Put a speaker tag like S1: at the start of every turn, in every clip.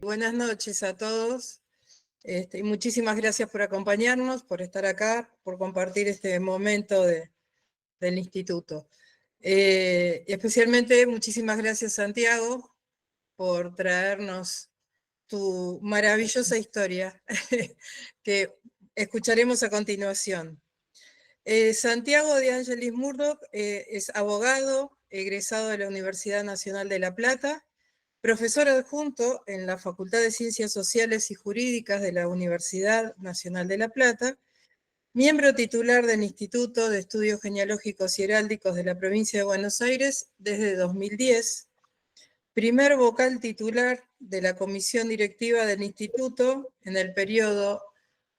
S1: Buenas noches a todos. Y muchísimas gracias por acompañarnos, por estar acá, por compartir este momento del instituto. Y especialmente muchísimas gracias, Santiago, por traernos tu maravillosa historia que escucharemos a continuación. Santiago de Angelis Murdoch es abogado, egresado de la Universidad Nacional de La Plata, profesor adjunto en la Facultad de Ciencias Sociales y Jurídicas de la Universidad Nacional de La Plata, miembro titular del Instituto de Estudios Genealógicos y Heráldicos de la Provincia de Buenos Aires desde 2010, primer vocal titular de la Comisión Directiva del Instituto en el periodo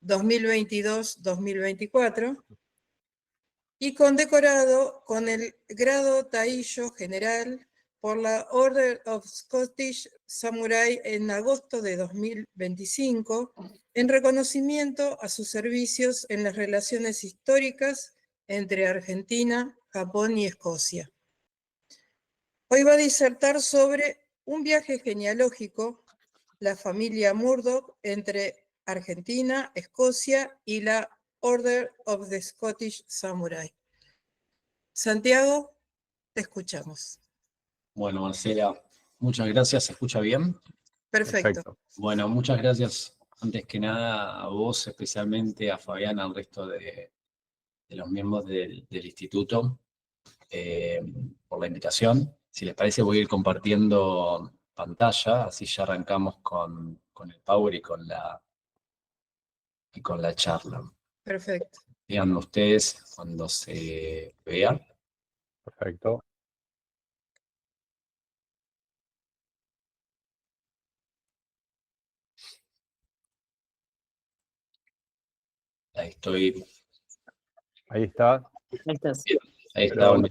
S1: 2022-2024, y condecorado con el grado Taillo General por la Order of Scottish Samurai en agosto de 2025, en reconocimiento a sus servicios en las relaciones históricas entre Argentina, Japón y Escocia. Hoy va a disertar sobre un viaje genealógico, la familia Murdoch, entre Argentina, Escocia y la Order of the Scottish Samurai. Santiago, te escuchamos.
S2: Bueno, Marcela, muchas gracias. ¿Se escucha bien?
S1: Perfecto.
S2: Bueno, muchas gracias antes que nada a vos, especialmente a Fabián, al resto de los miembros del instituto, por la invitación. Si les parece, voy a ir compartiendo pantalla, así ya arrancamos con el Power y con la charla.
S1: Perfecto.
S2: Díganme ustedes cuando se vea.
S3: Perfecto.
S2: Ahí estoy.
S3: Ahí está.
S2: Bien, ahí está.
S3: Pero no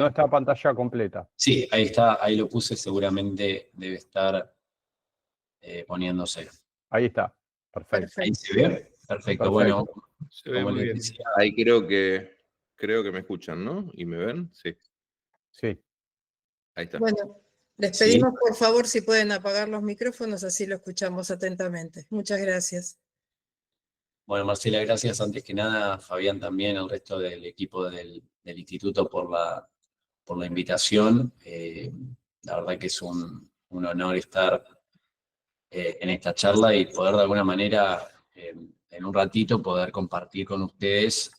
S3: está pantalla completa.
S2: Sí, ahí está, ahí lo puse, seguramente debe estar poniéndose.
S3: Ahí está. Perfecto.
S2: Ahí se ve. Perfecto. Bueno,
S4: se ve muy bien. Ahí creo que me escuchan, ¿no? ¿Y me ven? Sí.
S3: Sí.
S4: Ahí está.
S1: Bueno, les pedimos por favor si pueden apagar los micrófonos, así lo escuchamos atentamente. Muchas gracias.
S2: Bueno, Marcela, gracias antes que nada, Fabián también, al resto del equipo del instituto por la invitación. La verdad que es un honor estar en esta charla y poder de alguna manera, en un ratito, poder compartir con ustedes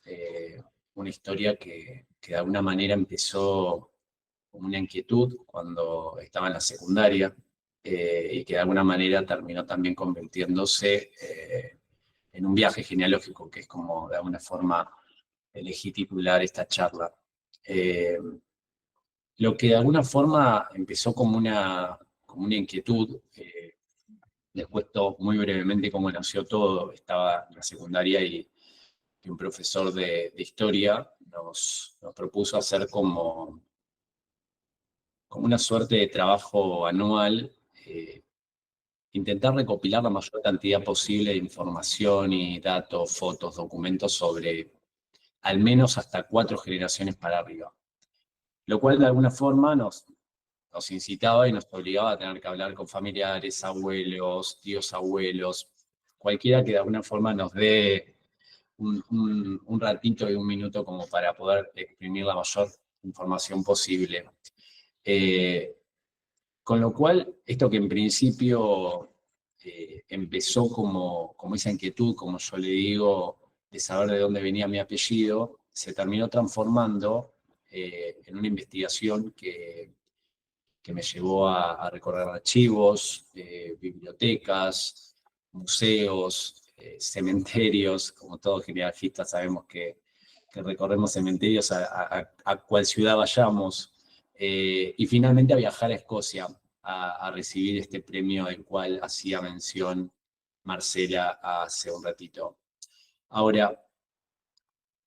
S2: una historia que de alguna manera empezó como una inquietud cuando estaba en la secundaria y que de alguna manera terminó también convirtiéndose en un viaje genealógico, que es como de alguna forma elegí titular esta charla. Lo que de alguna forma empezó como una inquietud, les cuento muy brevemente cómo nació todo. Estaba en la secundaria y un profesor de historia nos propuso hacer como una suerte de trabajo anual, intentar recopilar la mayor cantidad posible de información y datos, fotos, documentos sobre al menos hasta 4 generaciones para arriba. Lo cual de alguna forma nos incitaba y nos obligaba a tener que hablar con familiares, abuelos, tíos abuelos, cualquiera que de alguna forma nos dé un ratito y un minuto como para poder exprimir la mayor información posible. Con lo cual, esto que en principio empezó como esa inquietud, como yo le digo, de saber de dónde venía mi apellido, se terminó transformando en una investigación que me llevó a recorrer archivos, bibliotecas, museos, cementerios. Como todos genealogistas sabemos que recorremos cementerios a cual ciudad vayamos, y finalmente a viajar a Escocia a recibir este premio del cual hacía mención Marcela hace un ratito. Ahora,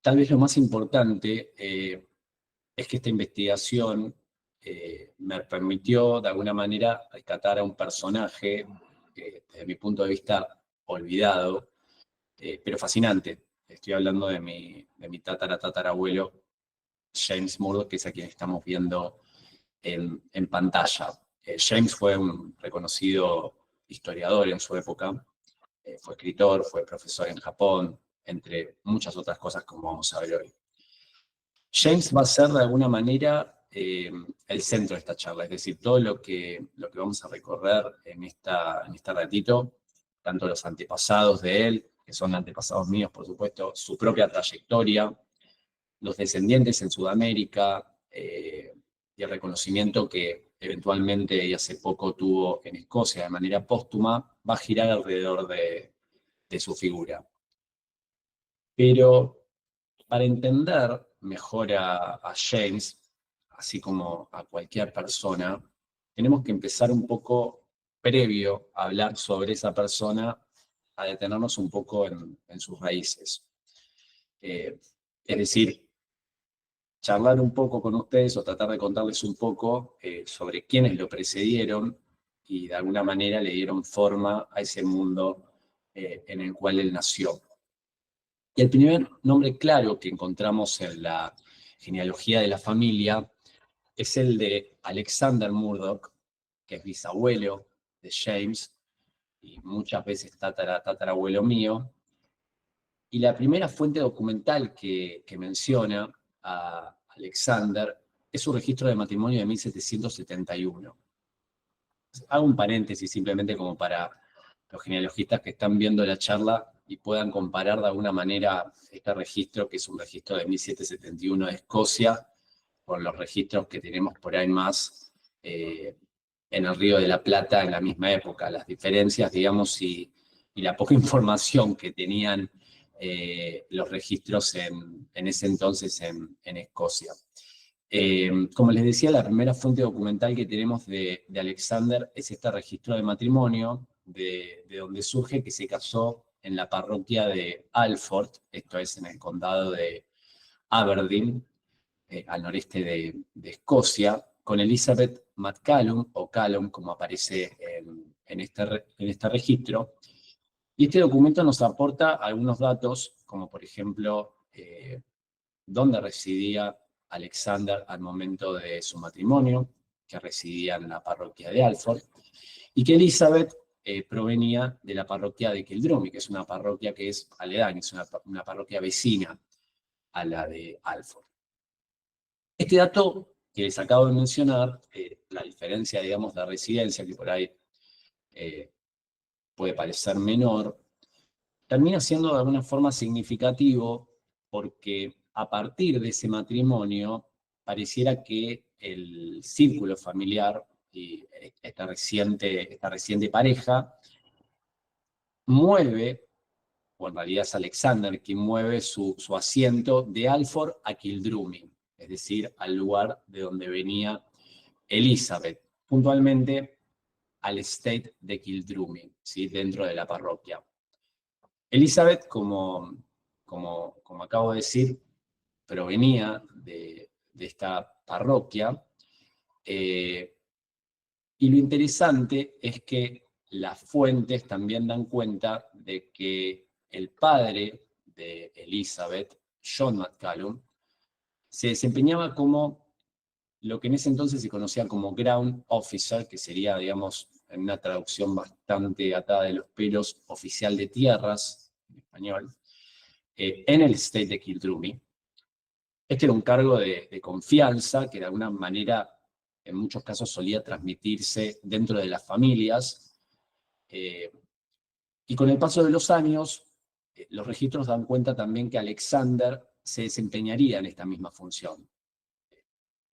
S2: tal vez lo más importante es que esta investigación me permitió de alguna manera rescatar a un personaje, desde mi punto de vista, olvidado, pero fascinante. Estoy hablando de mi tatarabuelo, James Murdoch, que es a quien estamos viendo en pantalla. James fue un reconocido historiador en su época, fue escritor, fue profesor en Japón, entre muchas otras cosas como vamos a ver hoy. James va a ser de alguna manera el centro de esta charla, es decir, todo lo que vamos a recorrer en este ratito, tanto los antepasados de él, que son antepasados míos, por supuesto, su propia trayectoria, los descendientes en Sudamérica, y el reconocimiento que eventualmente y hace poco tuvo en Escocia de manera póstuma, va a girar alrededor de su figura. Pero para entender mejor a James, así como a cualquier persona, tenemos que empezar un poco previo a hablar sobre esa persona, a detenernos un poco en sus raíces. Es decir, charlar un poco con ustedes o tratar de contarles un poco sobre quiénes lo precedieron y de alguna manera le dieron forma a ese mundo en el cual él nació. Y el primer nombre claro que encontramos en la genealogía de la familia es el de Alexander Murdoch, que es bisabuelo de James y muchas veces tatarabuelo mío. Y la primera fuente documental que menciona a Alexander es su registro de matrimonio de 1771. Hago un paréntesis simplemente como para los genealogistas que están viendo la charla y puedan comparar de alguna manera este registro, que es un registro de 1771 de Escocia, con los registros que tenemos por ahí más en el Río de la Plata en la misma época. Las diferencias, digamos, y la poca información que tenían los registros en ese entonces en Escocia. Como les decía, la primera fuente documental que tenemos de Alexander es este registro de matrimonio, de donde surge que se casó en la parroquia de Alford, esto es en el condado de Aberdeen, al noreste de Escocia, con Elizabeth McCallum, o Callum, como aparece en este registro. Y este documento nos aporta algunos datos, como por ejemplo, dónde residía Alexander al momento de su matrimonio, que residía en la parroquia de Alford, y que Elizabeth provenía de la parroquia de Kildrummy, que es una parroquia que es aledaña, es una parroquia vecina a la de Alford. Este dato que les acabo de mencionar, la diferencia, digamos, de residencia, que por ahí puede parecer menor, termina siendo de alguna forma significativo porque a partir de ese matrimonio pareciera que el círculo familiar y esta reciente pareja mueve, o en realidad es Alexander quien mueve su asiento de Alford a Kildrummy, es decir, al lugar de donde venía Elizabeth, puntualmente al estate de Kildrummy, ¿sí? Dentro de la parroquia. Elizabeth, como acabo de decir, provenía de esta parroquia, y lo interesante es que las fuentes también dan cuenta de que el padre de Elizabeth, John McCallum, se desempeñaba como lo que en ese entonces se conocía como ground officer, que sería, digamos, en una traducción bastante atada de los pelos, oficial de tierras, en español, en el estate de Kildrummy. Este era un cargo de confianza que de alguna manera en muchos casos solía transmitirse dentro de las familias, y con el paso de los años, los registros dan cuenta también que Alexander se desempeñaría en esta misma función,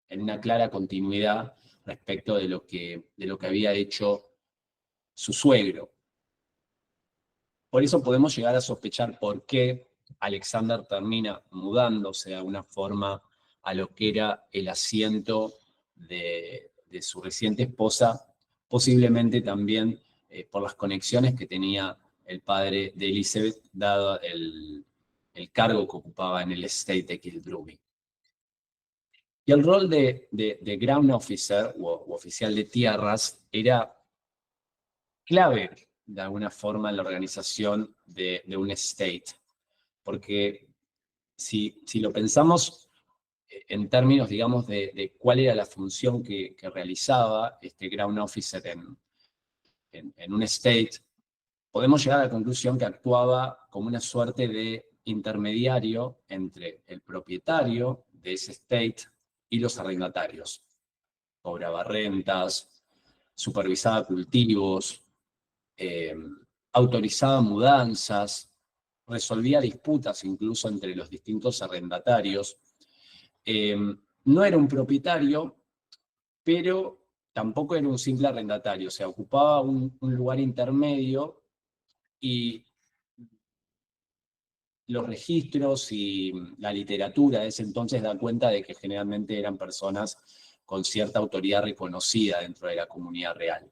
S2: en una clara continuidad respecto de lo que había hecho su suegro. Por eso podemos llegar a sospechar por qué Alexander termina mudándose de alguna forma a lo que era el asiento de su reciente esposa, posiblemente también por las conexiones que tenía el padre de Elizabeth, dado el cargo que ocupaba en el estate de Kildrummy. Y el rol de ground officer, u oficial de tierras, era clave de alguna forma en la organización de un estate, porque si lo pensamos en términos, digamos, de cuál era la función que realizaba este ground officer en un estate, podemos llegar a la conclusión que actuaba como una suerte de intermediario entre el propietario de ese estate y los arrendatarios. Cobraba rentas, supervisaba cultivos, autorizaba mudanzas, resolvía disputas incluso entre los distintos arrendatarios. No era un propietario, pero tampoco era un simple arrendatario, o sea, ocupaba un lugar intermedio y los registros y la literatura de ese entonces da cuenta de que generalmente eran personas con cierta autoridad reconocida dentro de la comunidad real.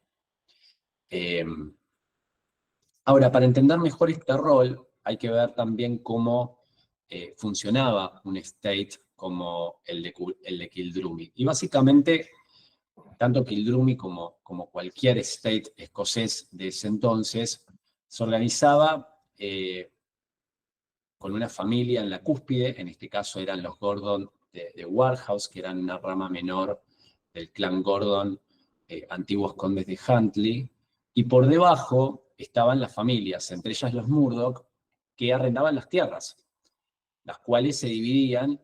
S2: Ahora, para entender mejor este rol, hay que ver también cómo funcionaba un estate como el de Kildrummy. Y básicamente, tanto Kildrummy como cualquier estate escocés de ese entonces, se organizaba con una familia en la cúspide, en este caso eran los Gordon de Warehouse, que eran una rama menor del clan Gordon, antiguos condes de Huntly, y por debajo estaban las familias, entre ellas los Murdoch, que arrendaban las tierras, las cuales se dividían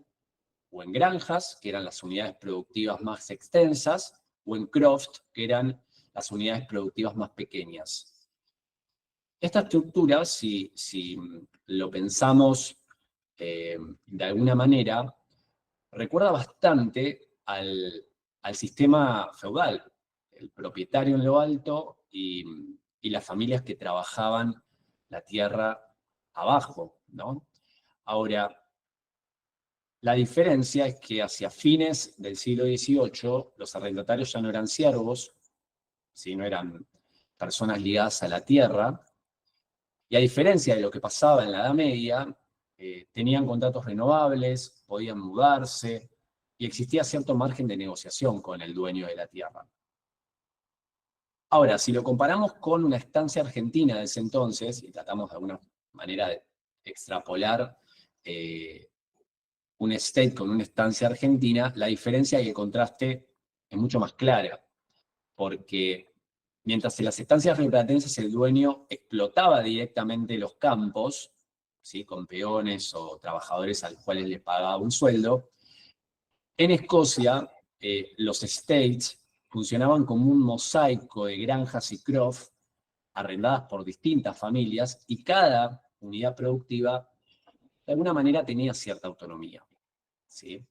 S2: o en granjas, que eran las unidades productivas más extensas, o en croft, que eran las unidades productivas más pequeñas. Esta estructura, si lo pensamos de alguna manera, recuerda bastante al sistema feudal, el propietario en lo alto y las familias que trabajaban la tierra abajo, ¿no? Ahora, la diferencia es que hacia fines del siglo XVIII los arrendatarios ya no eran siervos, ¿sí? No eran personas ligadas a la tierra, y a diferencia de lo que pasaba en la Edad Media, tenían contratos renovables, podían mudarse, y existía cierto margen de negociación con el dueño de la tierra. Ahora, si lo comparamos con una estancia argentina de ese entonces, y tratamos de alguna manera de extrapolar un estate con una estancia argentina, la diferencia y el contraste es mucho más clara, porque mientras en las estancias rioplatenses el dueño explotaba directamente los campos, ¿sí? Con peones o trabajadores a los cuales le pagaba un sueldo, en Escocia los estates funcionaban como un mosaico de granjas y croft arrendadas por distintas familias, y cada unidad productiva de alguna manera tenía cierta autonomía, ¿sí?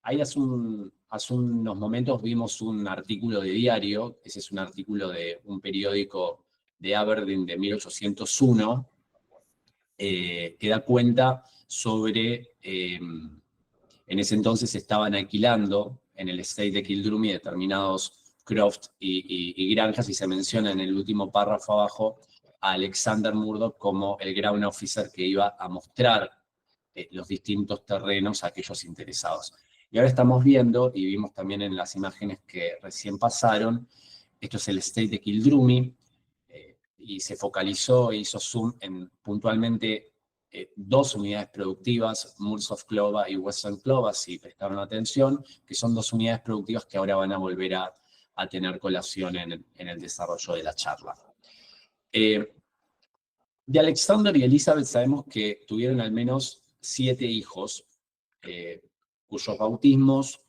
S2: Ahí hace unos momentos vimos un artículo de diario, ese es un artículo de un periódico de Aberdeen de 1801, que da cuenta sobre, en ese entonces estaban alquilando en el estate de Kildrummy determinados croft y granjas, y se menciona en el último párrafo abajo a Alexander Murdoch como el ground officer que iba a mostrar los distintos terrenos a aquellos interesados. Y ahora estamos viendo, y vimos también en las imágenes que recién pasaron, esto es el estate de Kildrummy, y se focalizó e hizo zoom en puntualmente dos unidades productivas, Moors of Clova y Western Clova, si prestaron atención, que son dos unidades productivas que ahora van a volver a tener colación en el desarrollo de la charla. De Alexander y Elizabeth sabemos que tuvieron al menos 7 hijos, cuyos bautismos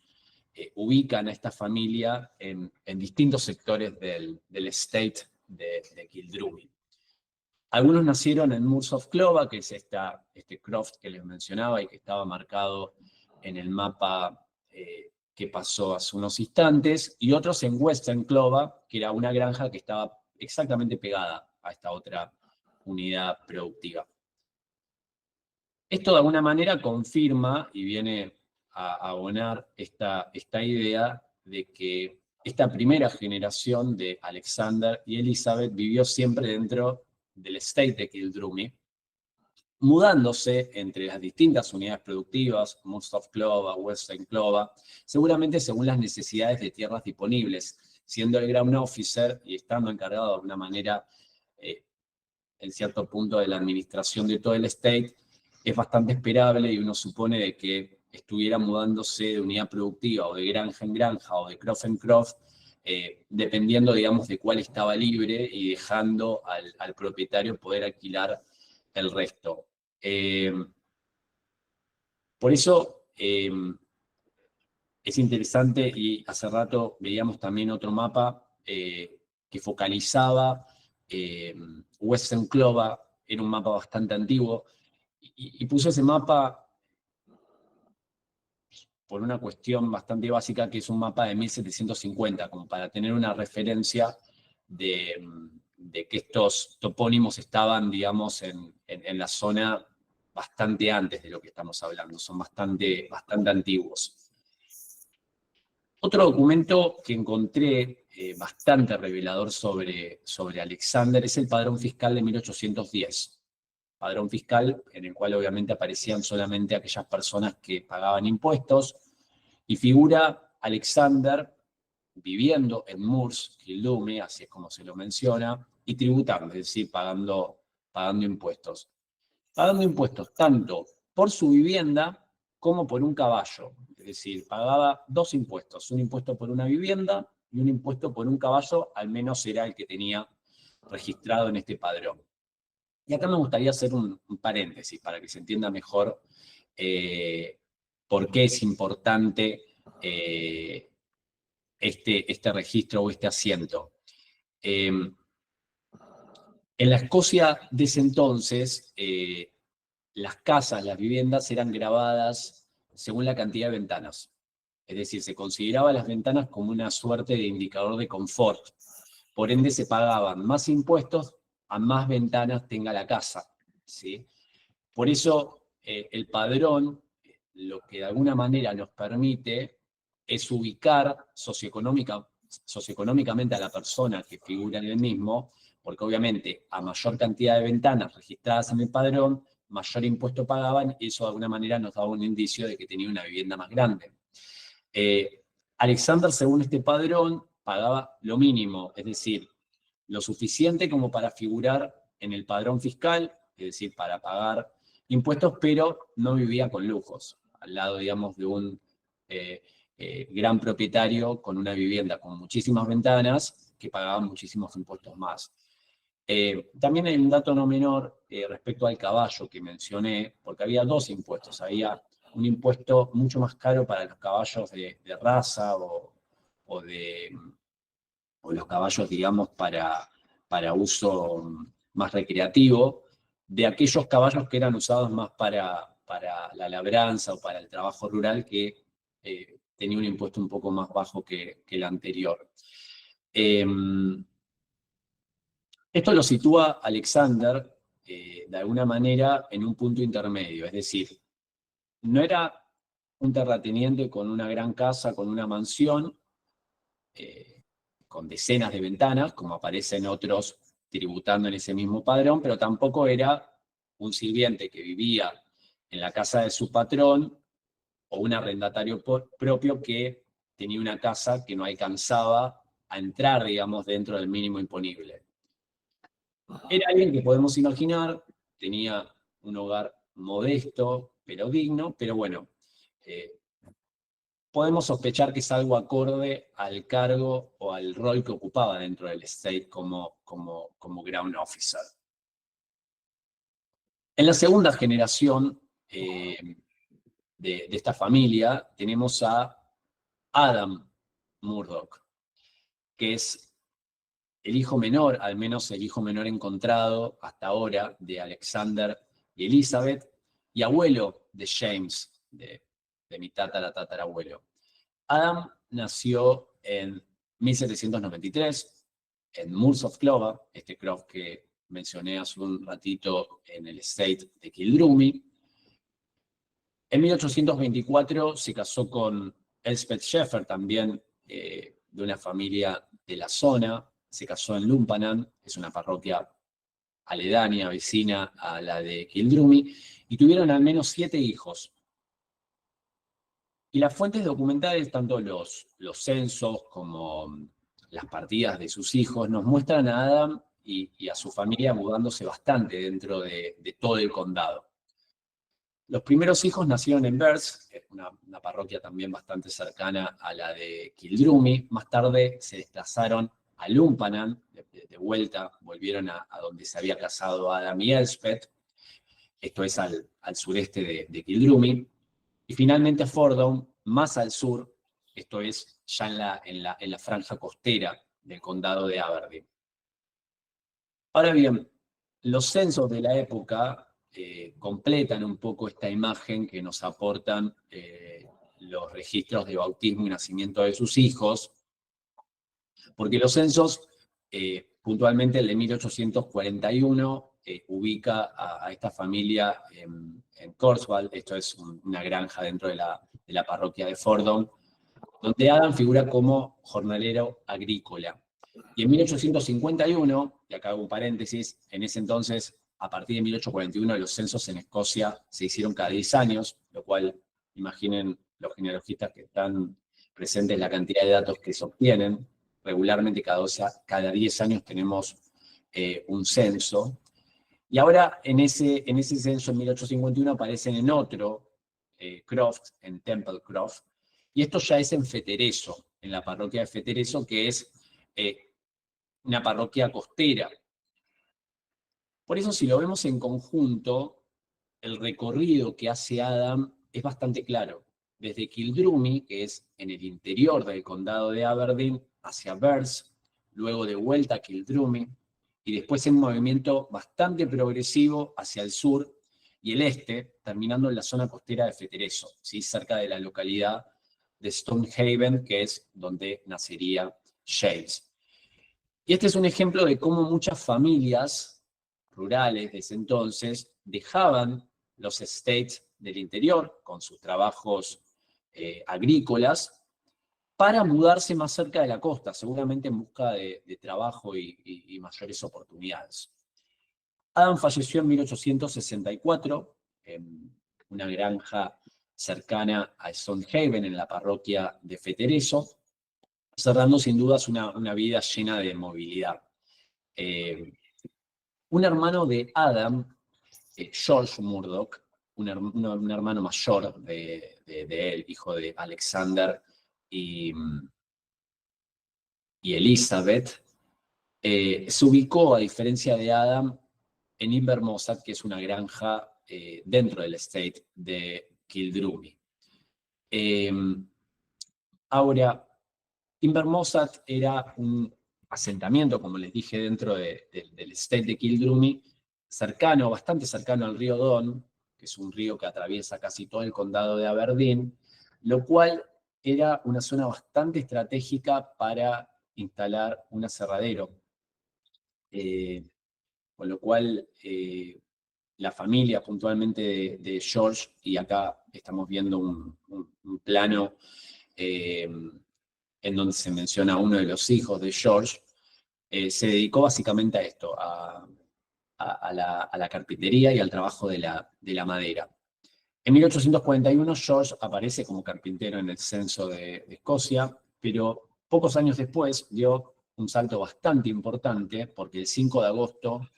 S2: ubican a esta familia en distintos sectores del estate de Kildrummy. Algunos nacieron en Moors of Clova, que es este croft que les mencionaba y que estaba marcado en el mapa que pasó hace unos instantes, y otros en Western Clova, que era una granja que estaba exactamente pegada a esta otra unidad productiva. Esto de alguna manera confirma y viene a abonar esta idea de que esta primera generación de Alexander y Elizabeth vivió siempre dentro del estate de Kildrummy, mudándose entre las distintas unidades productivas, Moors of Clova, Western Clova, seguramente según las necesidades de tierras disponibles, siendo el ground officer y estando encargado de alguna manera en cierto punto de la administración de todo el estate, es bastante esperable y uno supone de que estuviera mudándose de unidad productiva o de granja en granja o de croft en croft dependiendo, digamos, de cuál estaba libre y dejando al propietario poder alquilar el resto. Por eso es interesante, y hace rato veíamos también otro mapa que focalizaba West Enclova, era un mapa bastante antiguo, y puso ese mapa por una cuestión bastante básica, que es un mapa de 1750, como para tener una referencia de que estos topónimos estaban, digamos, en la zona bastante antes de lo que estamos hablando, son bastante antiguos. Otro documento que encontré bastante revelador sobre Alexander es el Padrón Fiscal de 1810. Padrón fiscal en el cual obviamente aparecían solamente aquellas personas que pagaban impuestos, y figura Alexander viviendo en Moors, Kildumi, así es como se lo menciona, y tributando, es decir, pagando impuestos. Pagando impuestos tanto por su vivienda como por un caballo. Es decir, pagaba dos impuestos, un impuesto por una vivienda y un impuesto por un caballo, al menos era el que tenía registrado en este padrón. Y acá me gustaría hacer un paréntesis para que se entienda mejor por qué es importante este registro o este asiento. En la Escocia de ese entonces, las casas, las viviendas eran grabadas según la cantidad de ventanas. Es decir, se consideraba las ventanas como una suerte de indicador de confort. Por ende, se pagaban más impuestos a más ventanas tenga la casa, ¿sí? Por eso, el padrón, lo que de alguna manera nos permite es ubicar socioeconómicamente a la persona que figura en el mismo, porque obviamente a mayor cantidad de ventanas registradas en el padrón, mayor impuesto pagaban, y eso de alguna manera nos daba un indicio de que tenía una vivienda más grande. Alexander, según este padrón, pagaba lo mínimo, es decir, lo suficiente como para figurar en el padrón fiscal, es decir, para pagar impuestos, pero no vivía con lujos, al lado, digamos, de un gran propietario con una vivienda con muchísimas ventanas que pagaba muchísimos impuestos más. También hay un dato no menor respecto al caballo que mencioné, porque había dos impuestos. Había un impuesto mucho más caro para los caballos de raza o los caballos, digamos, para uso más recreativo, de aquellos caballos que eran usados más para la labranza o para el trabajo rural, que tenía un impuesto un poco más bajo que el anterior. Esto lo sitúa Alexander, de alguna manera, en un punto intermedio, es decir, no era un terrateniente con una gran casa, con una mansión, con decenas de ventanas, como aparecen otros tributando en ese mismo padrón, pero tampoco era un sirviente que vivía en la casa de su patrón o un arrendatario propio que tenía una casa que no alcanzaba a entrar, digamos, dentro del mínimo imponible. Era alguien que podemos imaginar, tenía un hogar modesto, pero digno, pero bueno, podemos sospechar que es algo acorde al cargo o al rol que ocupaba dentro del estate como ground officer. En la segunda generación de esta familia tenemos a Adam Murdoch, que es el hijo menor, al menos el hijo menor encontrado hasta ahora, de Alexander y Elizabeth, y abuelo de James, de mi tatarabuelo. Adam nació en 1793 en Moors of Clova, este croft que mencioné hace un ratito en el estate de Kildrummy. En 1824 se casó con Elspeth Sheffer, también de una familia de la zona. Se casó en Lumpanan, es una parroquia aledaña, vecina a la de Kildrummy, y tuvieron al menos 7 hijos. Y las fuentes documentales, tanto los censos como las partidas de sus hijos, nos muestran a Adam y a su familia mudándose bastante dentro de todo el condado. Los primeros hijos nacieron en Beers, una parroquia también bastante cercana a la de Kildrummy. Más tarde se desplazaron a Lumpanan, de vuelta, volvieron a donde se había casado Adam y Elspeth, esto es al sureste de Kildrummy, y finalmente a Fordham, más al sur, esto es ya en la franja costera del condado de Aberdeen. Ahora bien, los censos de la época completan un poco esta imagen que nos aportan los registros de bautismo y nacimiento de sus hijos, porque los censos, puntualmente el de 1841, ubica a esta familia en Corswall, esto es una granja dentro de la parroquia de Fordham, donde Adam figura como jornalero agrícola. Y en 1851, y acá hago un paréntesis, en ese entonces, a partir de 1841, los censos en Escocia se hicieron cada 10 años, lo cual, imaginen los genealogistas que están presentes la cantidad de datos que se obtienen. Regularmente cada 10 años tenemos un censo. Y ahora en ese censo en 1851 aparecen en otro Croft, en Temple Croft, y esto ya es en Fetereso, en la parroquia de Fetereso, que es una parroquia costera. Por eso, si lo vemos en conjunto, el recorrido que hace Adam es bastante claro. Desde Kildrummy, que es en el interior del condado de Aberdeen, hacia Beers, luego de vuelta a Kildrummy, y después en un movimiento bastante progresivo hacia el sur y el este, terminando en la zona costera de Fetereso, ¿sí? Cerca de la localidad de Stonehaven, que es donde nacería James. Y este es un ejemplo de cómo muchas familias rurales de ese entonces dejaban los estates del interior con sus trabajos agrícolas para mudarse más cerca de la costa, seguramente en busca de trabajo y mayores oportunidades. Adam falleció en 1864 en una granja cercana a Stonehaven, en la parroquia de Fetereso, cerrando sin dudas una vida llena de movilidad. Un hermano de Adam, George Murdoch, un hermano mayor de él, hijo de Alexander y Elizabeth, se ubicó, a diferencia de Adam, en Invermossad, que es una granja dentro del estate de Kildrummy. Ahora, Invermossad era un asentamiento, como les dije, dentro del estate de Kildrummy, cercano, bastante cercano al río Don, que es un río que atraviesa casi todo el condado de Aberdeen, lo cual era una zona bastante estratégica para instalar un aserradero. Con lo cual, la familia puntualmente de George, y acá estamos viendo un plano en donde se menciona a uno de los hijos de George, se dedicó básicamente a esto, a la carpintería y al trabajo de la madera. En 1841 George aparece como carpintero en el censo de Escocia, pero pocos años después dio un salto bastante importante, porque el 5 de agosto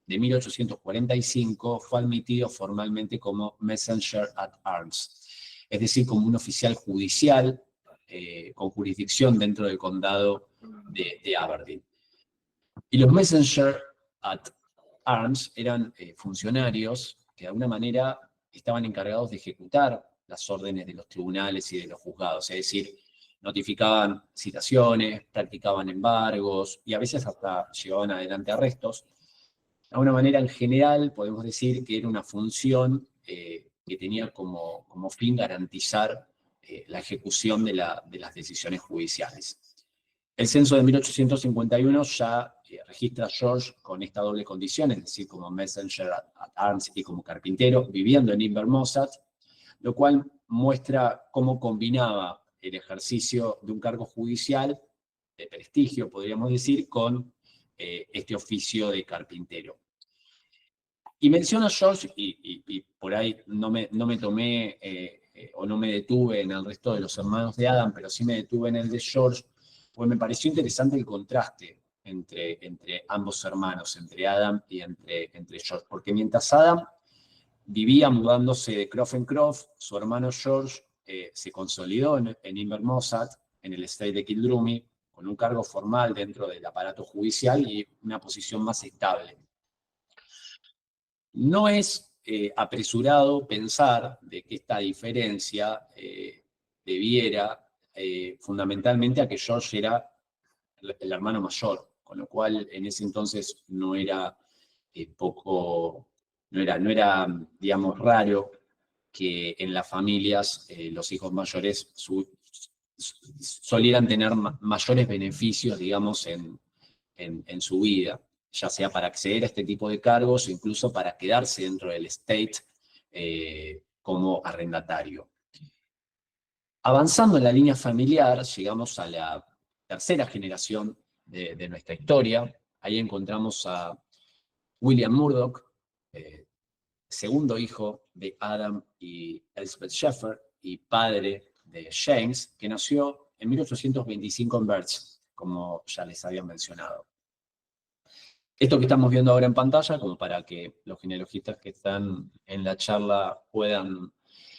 S2: de 1845 fue admitido formalmente como Messenger at Arms, es decir, como un oficial judicial con jurisdicción dentro del condado de Aberdeen. Y los Messenger at Arms eran funcionarios que de alguna manera estaban encargados de ejecutar las órdenes de los tribunales y de los juzgados, es decir, notificaban citaciones, practicaban embargos y a veces hasta llevaban adelante arrestos. De alguna manera, en general, podemos decir que era una función que tenía como fin garantizar la ejecución de las decisiones judiciales. El censo de 1851 ya registra a George con esta doble condición, es decir, como Messenger at Arms y como carpintero, viviendo en Invermossad, lo cual muestra cómo combinaba el ejercicio de un cargo judicial de prestigio, podríamos decir, con este oficio de carpintero. Y menciona a George, y por ahí no me tomé o no me detuve en el resto de los hermanos de Adam, pero sí me detuve en el de George, porque me pareció interesante el contraste entre ambos hermanos, entre Adam y entre George, porque mientras Adam vivía mudándose de Croft en Croft. Su hermano George se consolidó en Invermossad, en el estate de Kildrummy, con un cargo formal dentro del aparato judicial y una posición más estable. No es apresurado pensar de que esta diferencia debiera fundamentalmente a que George era el hermano mayor, con lo cual en ese entonces no era no era, digamos, raro que en las familias los hijos mayores solieran tener mayores beneficios, digamos, en su vida, ya sea para acceder a este tipo de cargos o incluso para quedarse dentro del estate como arrendatario. Avanzando en la línea familiar, llegamos a la tercera generación de nuestra historia. Ahí encontramos a William Murdoch, segundo hijo de Adam y Elspeth Sheffer y padre de James, que nació en 1825 en Berks, como ya les había mencionado. Esto que estamos viendo ahora en pantalla, como para que los genealogistas que están en la charla puedan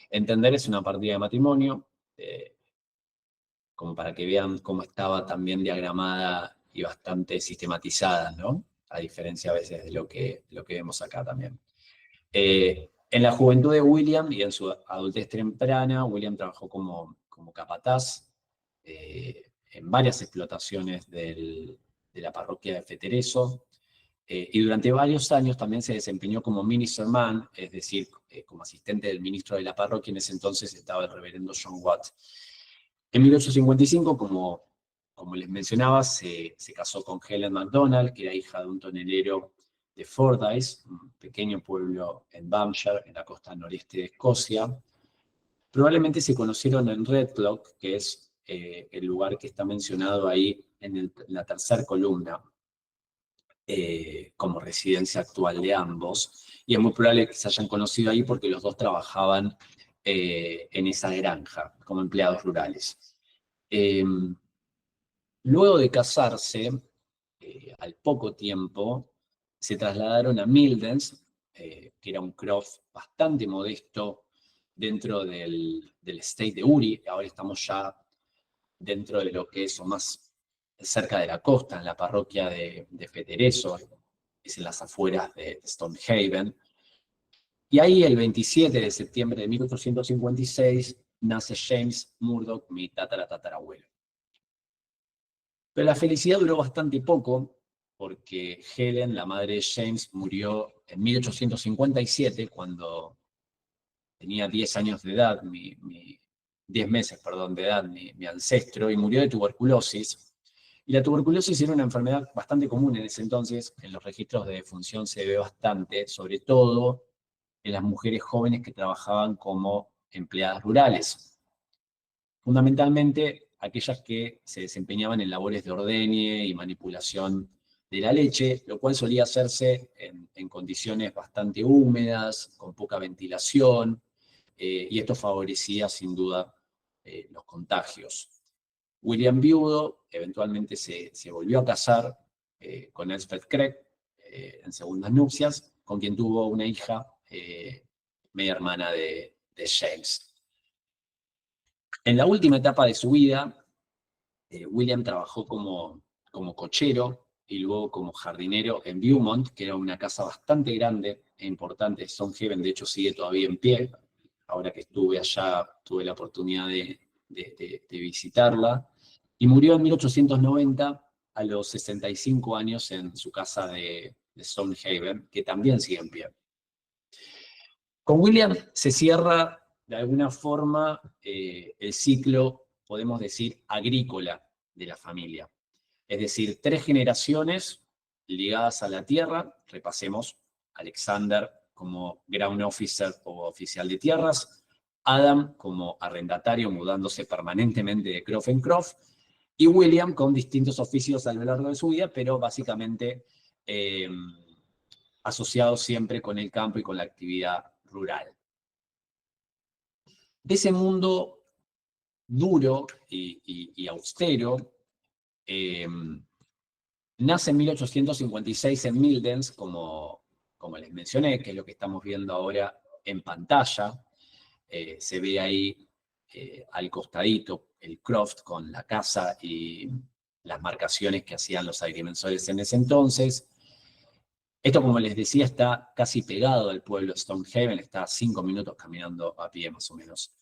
S2: entender, es una partida de matrimonio, como para que vean cómo estaba también diagramada y bastante sistematizada, ¿no? A diferencia a veces de lo que vemos acá también. En la juventud de William y en su adultez temprana, William trabajó como capataz en varias explotaciones de la parroquia de Fetereso, y durante varios años también se desempeñó como ministerman, es decir, como asistente del ministro de la parroquia. En ese entonces estaba el reverendo John Watt. En 1855, como les mencionaba, se casó con Helen MacDonald, que era hija de un tonelero de Fordyce, un pequeño pueblo en Banffshire, en la costa noreste de Escocia. Probablemente se conocieron en Redclough, que es el lugar que está mencionado ahí en la tercera columna, como residencia actual de ambos, y es muy probable que se hayan conocido ahí porque los dos trabajaban en esa granja como empleados rurales. Luego de casarse, al poco tiempo, se trasladaron a Mildens, que era un croft bastante modesto dentro del estate de Uri. Ahora estamos ya dentro de lo que es, o más cerca de la costa, en la parroquia de Fetereso, es en las afueras de Stonehaven. Y ahí, el 27 de septiembre de 1856, nace James Murdoch, mi tatarabuelo. Pero la felicidad duró bastante poco, porque Helen, la madre de James, murió en 1857, cuando tenía 10 años de edad, 10 meses, perdón, de edad, mi ancestro, y murió de tuberculosis. Y la tuberculosis era una enfermedad bastante común en ese entonces. En los registros de defunción se ve bastante, sobre todo en las mujeres jóvenes que trabajaban como empleadas rurales. Fundamentalmente aquellas que se desempeñaban en labores de ordeñe y manipulación de la leche, lo cual solía hacerse en condiciones bastante húmedas, con poca ventilación, y esto favorecía sin duda los contagios. William, viudo, eventualmente se volvió a casar con Elspeth Craig en segundas nupcias, con quien tuvo una hija, media hermana de James. En la última etapa de su vida, William trabajó como cochero y luego como jardinero en Beaumont, que era una casa bastante grande e importante. Stonehaven, de hecho, sigue todavía en pie. Ahora que estuve allá, tuve la oportunidad de visitarla. Y murió en 1890, a los 65 años, en su casa de Stonehaven, que también sigue en pie. Con William se cierra, de alguna forma, el ciclo, podemos decir, agrícola de la familia. Es decir, 3 generaciones ligadas a la tierra. Repasemos: Alexander como ground officer o oficial de tierras, Adam como arrendatario mudándose permanentemente de croft en croft, y William con distintos oficios a lo largo de su vida, pero básicamente asociado siempre con el campo y con la actividad rural. De ese mundo duro y austero, nace en 1856 en Mildens, como les mencioné, que es lo que estamos viendo ahora en pantalla. Se ve ahí al costadito el Croft con la casa y las marcaciones que hacían los agrimensores en ese entonces. Esto, como les decía, está casi pegado al pueblo de Stonehaven, está a 5 minutos caminando a pie más o menos.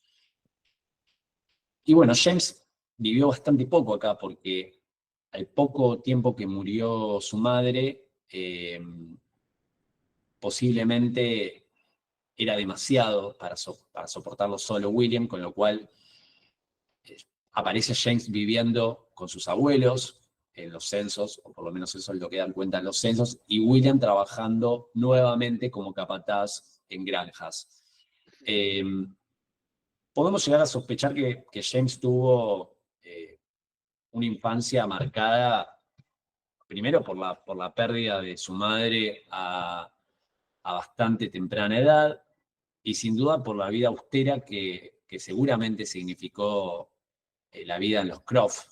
S2: Y bueno, James vivió bastante poco acá porque al poco tiempo que murió su madre, posiblemente era demasiado para soportarlo solo William, con lo cual aparece James viviendo con sus abuelos en los censos, o por lo menos eso es lo que dan cuenta en los censos, y William trabajando nuevamente como capataz en granjas. Podemos llegar a sospechar que James tuvo una infancia marcada primero por la pérdida de su madre a bastante temprana edad, y sin duda por la vida austera que seguramente significó la vida en los Croft.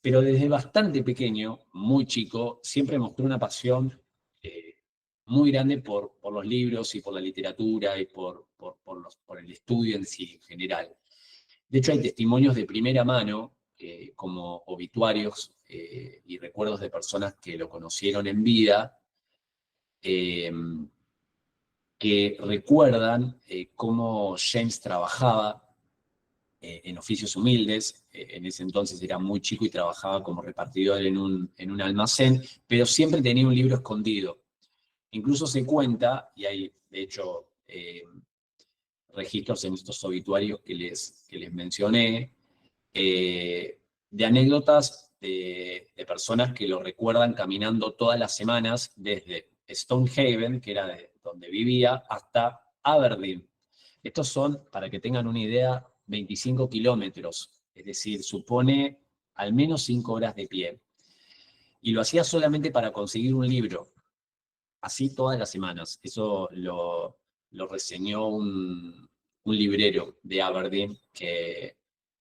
S2: Pero desde bastante pequeño, muy chico, siempre mostró una pasión muy grande por los libros y por la literatura y por el estudio en sí en general. De hecho, hay testimonios de primera mano, como obituarios y recuerdos de personas que lo conocieron en vida, que recuerdan cómo James trabajaba en oficios humildes. En ese entonces era muy chico y trabajaba como repartidor en un almacén, pero siempre tenía un libro escondido. Incluso se cuenta, y hay de hecho registros en estos obituarios que les mencioné, de anécdotas de personas que lo recuerdan caminando todas las semanas desde Stonehaven, que era donde vivía, hasta Aberdeen. Estos son, para que tengan una idea, 25 kilómetros, es decir, supone al menos 5 horas de pie. Y lo hacía solamente para conseguir un libro, así todas las semanas. Eso lo reseñó un librero de Aberdeen que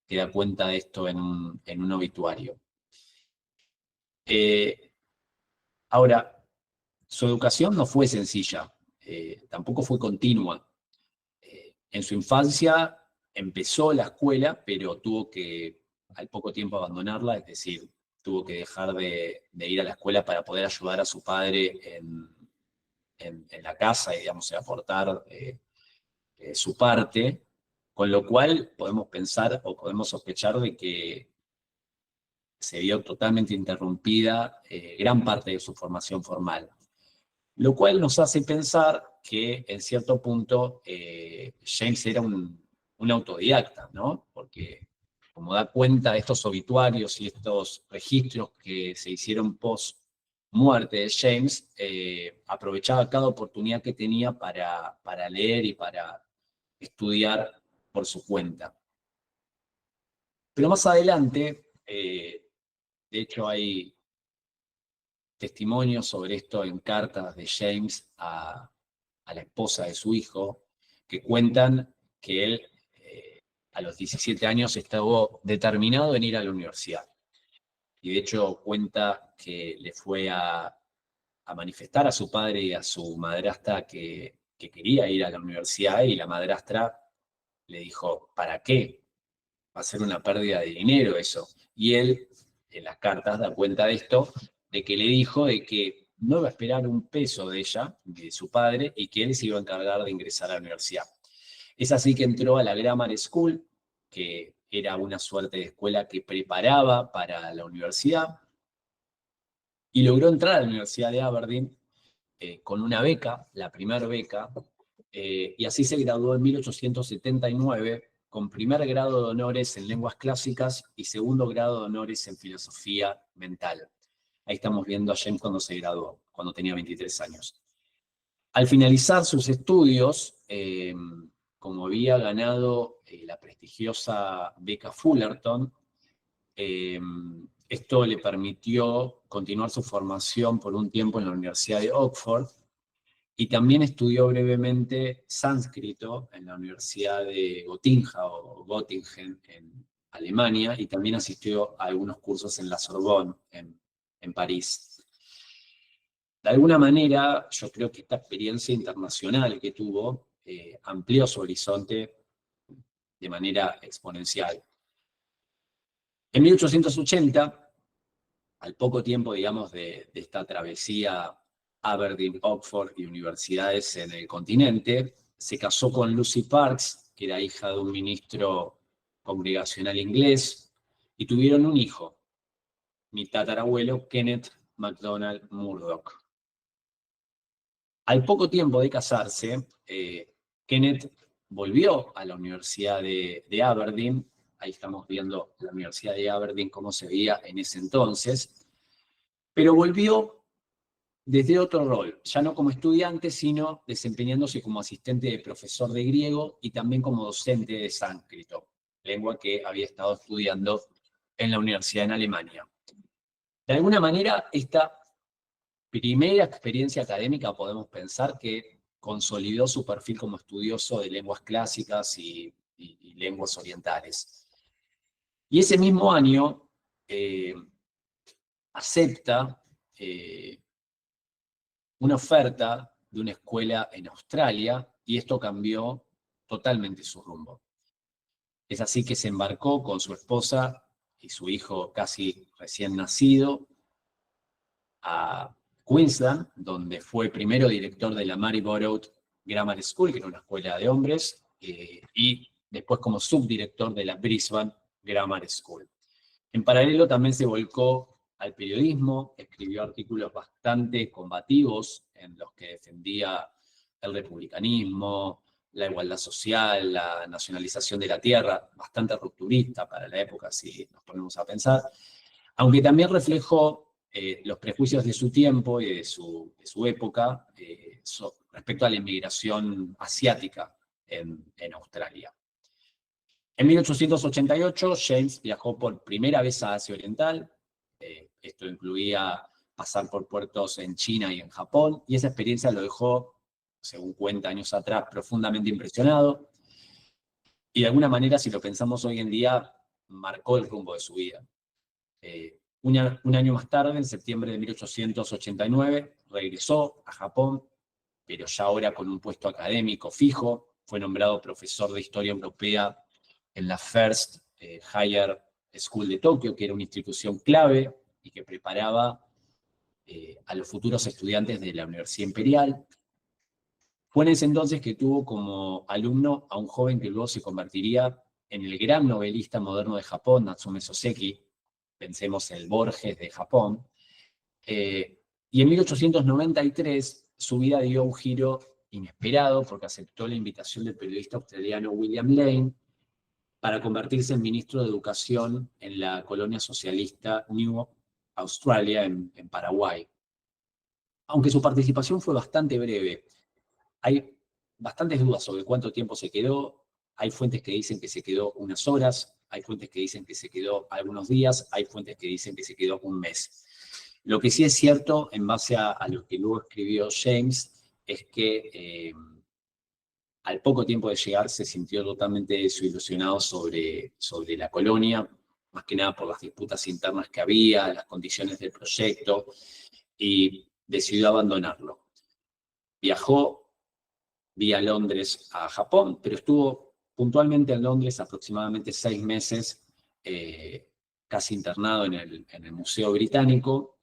S2: da cuenta de esto en un obituario. Ahora, su educación no fue sencilla, tampoco fue continua. En su infancia empezó la escuela, pero tuvo que al poco tiempo abandonarla, es decir, tuvo que dejar de ir a la escuela para poder ayudar a su padre en la casa y, digamos, aportar su parte, con lo cual podemos pensar o podemos sospechar de que se vio totalmente interrumpida gran parte de su formación formal. Lo cual nos hace pensar que en cierto punto James era un autodidacta, ¿no? Porque como da cuenta de estos obituarios y estos registros que se hicieron post muerte de James, aprovechaba cada oportunidad que tenía para leer y para estudiar por su cuenta. Pero más adelante, de hecho hay testimonios sobre esto en cartas de James a la esposa de su hijo, que cuentan que él a los 17 años estuvo determinado en ir a la universidad. Y de hecho cuenta que le fue a manifestar a su padre y a su madrastra que quería ir a la universidad, y la madrastra le dijo, ¿para qué? Va a ser una pérdida de dinero eso. Y él, en las cartas, da cuenta de esto, de que le dijo de que no iba a esperar un peso de ella, de su padre, y que él se iba a encargar de ingresar a la universidad. Es así que entró a la Grammar School, que era una suerte de escuela que preparaba para la universidad, y logró entrar a la Universidad de Aberdeen con una beca, la primera beca, y así se graduó en 1879 con primer grado de honores en lenguas clásicas y segundo grado de honores en filosofía mental. Ahí estamos viendo a James cuando se graduó, cuando tenía 23 años. Al finalizar sus estudios, como había ganado la prestigiosa beca Fullerton, esto le permitió continuar su formación por un tiempo en la Universidad de Oxford, y también estudió brevemente sánscrito en la Universidad de Göttingen en Alemania, y también asistió a algunos cursos en la Sorbonne en París. De alguna manera, yo creo que esta experiencia internacional que tuvo amplió su horizonte de manera exponencial. En 1880, al poco tiempo, digamos, de esta travesía Aberdeen, Oxford y universidades en el continente, se casó con Lucy Parkes, que era hija de un ministro congregacional inglés, y tuvieron un hijo, mi tatarabuelo, Kenneth MacDonald Murdoch. Al poco tiempo de casarse, Kenneth volvió a la Universidad de Aberdeen. Ahí estamos viendo la Universidad de Aberdeen, cómo se veía en ese entonces, pero volvió desde otro rol, ya no como estudiante, sino desempeñándose como asistente de profesor de griego y también como docente de sánscrito, lengua que había estado estudiando en la universidad en Alemania. De alguna manera, esta primera experiencia académica podemos pensar que consolidó su perfil como estudioso de lenguas clásicas y lenguas orientales. Y ese mismo año acepta una oferta de una escuela en Australia, y esto cambió totalmente su rumbo. Es así que se embarcó con su esposa y su hijo casi recién nacido a Queensland, donde fue primero director de la Maryborough Grammar School, que era una escuela de hombres, y después como subdirector de la Brisbane Grammar School. En paralelo también se volcó al periodismo, escribió artículos bastante combativos en los que defendía el republicanismo, la igualdad social, la nacionalización de la tierra, bastante rupturista para la época, si nos ponemos a pensar, aunque también reflejó los prejuicios de su tiempo y de su época respecto a la inmigración asiática en Australia. En 1888, James viajó por primera vez a Asia Oriental. Esto incluía pasar por puertos en China y en Japón, y esa experiencia lo dejó, según cuenta años atrás, profundamente impresionado. Y de alguna manera, si lo pensamos hoy en día, marcó el rumbo de su vida. Un año más tarde, en septiembre de 1889, regresó a Japón, pero ya ahora con un puesto académico fijo. Fue nombrado profesor de Historia Europea en la First Higher School de Tokio, que era una institución clave y que preparaba a los futuros estudiantes de la Universidad Imperial. Fue en ese entonces que tuvo como alumno a un joven que luego se convertiría en el gran novelista moderno de Japón, Natsume Soseki, pensemos en el Borges de Japón, y en 1893 su vida dio un giro inesperado porque aceptó la invitación del periodista australiano William Lane para convertirse en ministro de Educación en la colonia socialista New Australia en Paraguay. Aunque su participación fue bastante breve, hay bastantes dudas sobre cuánto tiempo se quedó. Hay fuentes que dicen que se quedó unas horas, hay fuentes que dicen que se quedó algunos días, hay fuentes que dicen que se quedó un mes. Lo que sí es cierto, en base a lo que luego escribió James, es que al poco tiempo de llegar se sintió totalmente desilusionado sobre la colonia, más que nada por las disputas internas que había, las condiciones del proyecto, y decidió abandonarlo. Viajó vía Londres a Japón, pero estuvo puntualmente en Londres aproximadamente 6 meses, casi internado en el Museo Británico,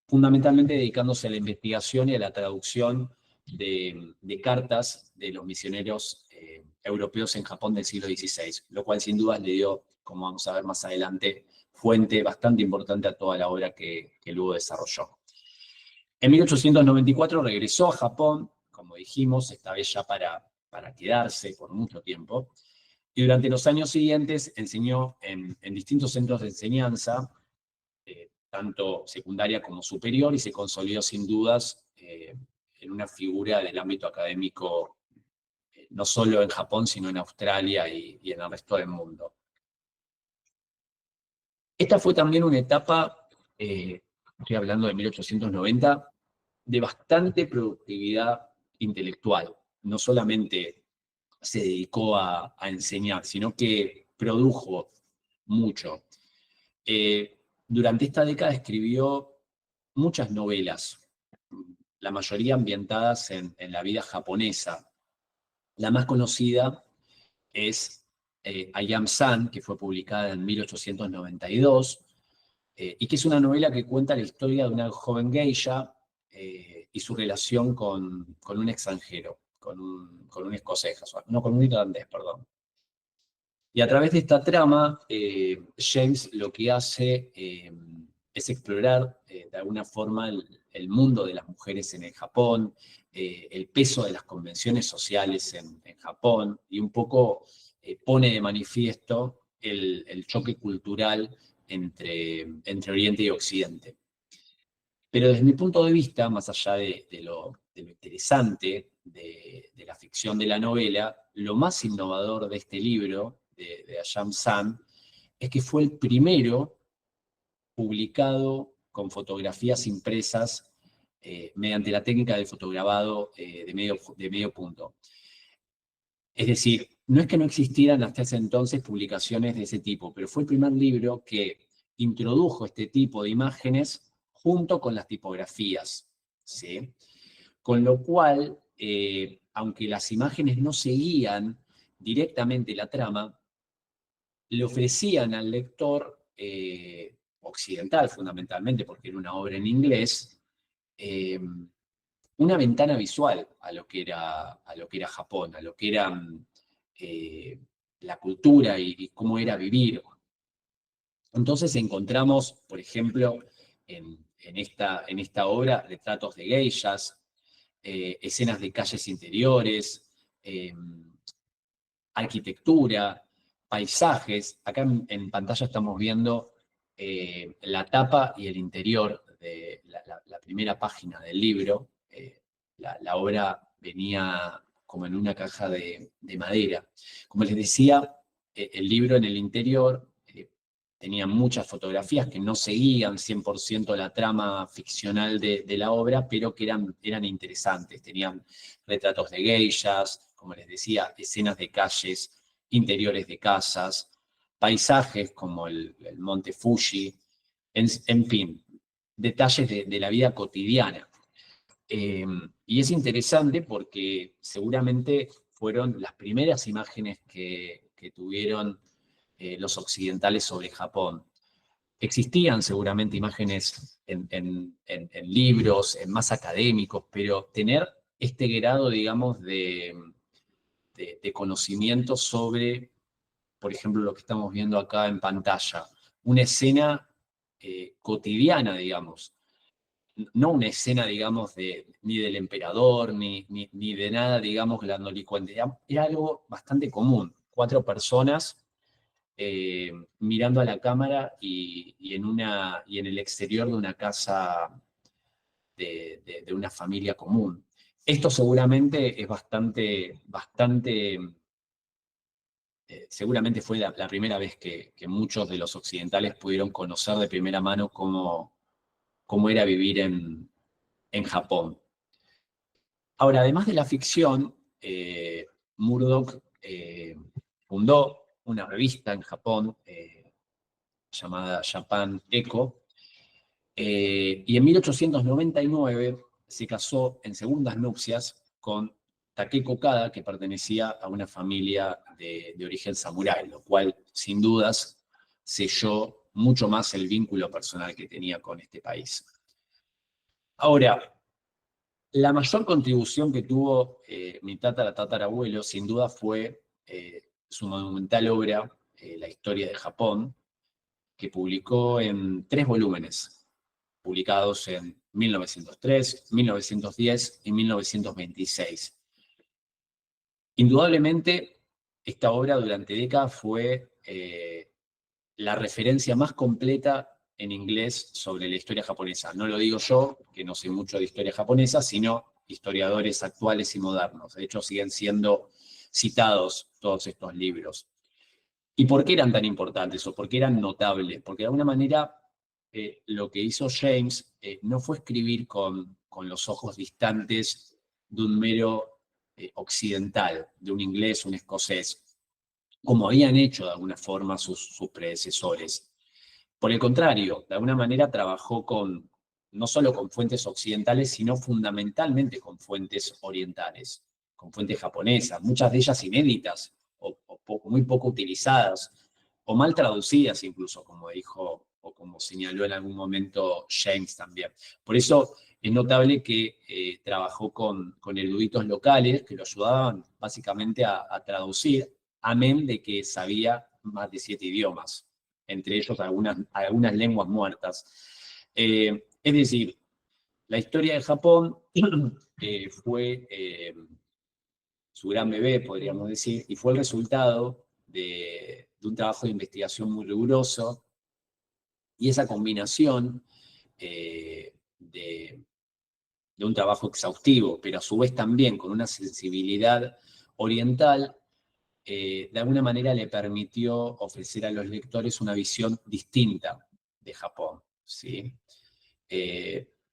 S2: fundamentalmente dedicándose a la investigación y a la traducción de cartas de los misioneros europeos en Japón del siglo XVI, lo cual sin duda le dio, como vamos a ver más adelante, fuente bastante importante a toda la obra que luego desarrolló. En 1894 regresó a Japón, como dijimos, esta vez ya para quedarse por mucho tiempo, y durante los años siguientes enseñó en distintos centros de enseñanza, tanto secundaria como superior, y se consolidó sin dudas en una figura del ámbito académico, no solo en Japón, sino en Australia y en el resto del mundo. Esta fue también una etapa, estoy hablando de 1890, de bastante productividad intelectual. No solamente se dedicó a enseñar, sino que produjo mucho. Durante esta década escribió muchas novelas, la mayoría ambientadas en la vida japonesa. La más conocida es I Am San, que fue publicada en 1892, y que es una novela que cuenta la historia de una joven geisha y su relación con un extranjero, con un escosés, no, con un irlandés, perdón. Y a través de esta trama, James lo que hace es explorar de alguna forma el mundo de las mujeres en el Japón, el peso de las convenciones sociales en Japón, y un poco pone de manifiesto el choque cultural entre Oriente y Occidente. Pero desde mi punto de vista, más allá de lo interesante de la ficción de la novela, lo más innovador de este libro, de I Am San, es que fue el primero publicado con fotografías impresas mediante la técnica del fotograbado de medio punto. Es decir, no es que no existieran hasta ese entonces publicaciones de ese tipo, pero fue el primer libro que introdujo este tipo de imágenes junto con las tipografías, ¿sí? Con lo cual, aunque las imágenes no seguían directamente la trama, le ofrecían al lector occidental, fundamentalmente, porque era una obra en inglés, una ventana visual a lo que era Japón, a lo que era la cultura y cómo era vivir. Entonces encontramos, por ejemplo, en esta obra, retratos de geishas, escenas de calles interiores, arquitectura, paisajes. Acá en pantalla estamos viendo la tapa y el interior de la primera página del libro. La obra venía como en una caja de madera. Como les decía, el libro en el interior tenía muchas fotografías que no seguían 100% la trama ficcional de la obra, pero que eran interesantes. Tenían retratos de geishas, como les decía, escenas de calles, interiores de casas, paisajes como el monte Fuji, en fin, detalles de la vida cotidiana. Y es interesante porque seguramente fueron las primeras imágenes que tuvieron los occidentales sobre Japón. Existían seguramente imágenes en libros, en más académicos, pero tener este grado, digamos, de conocimiento sobre, por ejemplo, lo que estamos viendo acá en pantalla, una escena cotidiana, digamos, no una escena, digamos, ni del emperador, ni de nada, digamos, grandilocuente. Era algo bastante común. 4 personas mirando a la cámara y en el exterior de una casa de una familia común. Esto seguramente es seguramente fue la primera vez que muchos de los occidentales pudieron conocer de primera mano cómo era vivir en Japón. Ahora, además de la ficción, Murdoch fundó una revista en Japón llamada Japan Echo, y en 1899 se casó en segundas nupcias con Takeko Kada, que pertenecía a una familia de origen samurái, lo cual, sin dudas, selló mucho más el vínculo personal que tenía con este país. Ahora, la mayor contribución que tuvo mi tatarabuelo, sin duda, fue su monumental obra, La historia de Japón, que publicó en 3 volúmenes, publicados en 1903, 1910 y 1926. Indudablemente, esta obra durante décadas fue la referencia más completa en inglés sobre la historia japonesa. No lo digo yo, que no sé mucho de historia japonesa, sino historiadores actuales y modernos. De hecho, siguen siendo citados todos estos libros. ¿Y por qué eran tan importantes o por qué eran notables? Porque de alguna manera lo que hizo James no fue escribir con los ojos distantes de un mero occidental, de un inglés, un escocés, como habían hecho de alguna forma sus predecesores. Por el contrario, de alguna manera trabajó con no solo con fuentes occidentales, sino fundamentalmente con fuentes orientales, con fuentes japonesas, muchas de ellas inéditas o muy poco utilizadas, o mal traducidas incluso, como dijo o como señaló en algún momento James también. Por eso es notable que trabajó con eruditos locales que lo ayudaban básicamente a traducir, amén de que sabía más de 7 idiomas, entre ellos algunas lenguas muertas. Es decir, la historia de Japón fue su gran bebé, podríamos decir, y fue el resultado de un trabajo de investigación muy riguroso, y esa combinación de un trabajo exhaustivo, pero a su vez también con una sensibilidad oriental, de alguna manera le permitió ofrecer a los lectores una visión distinta de Japón, ¿sí?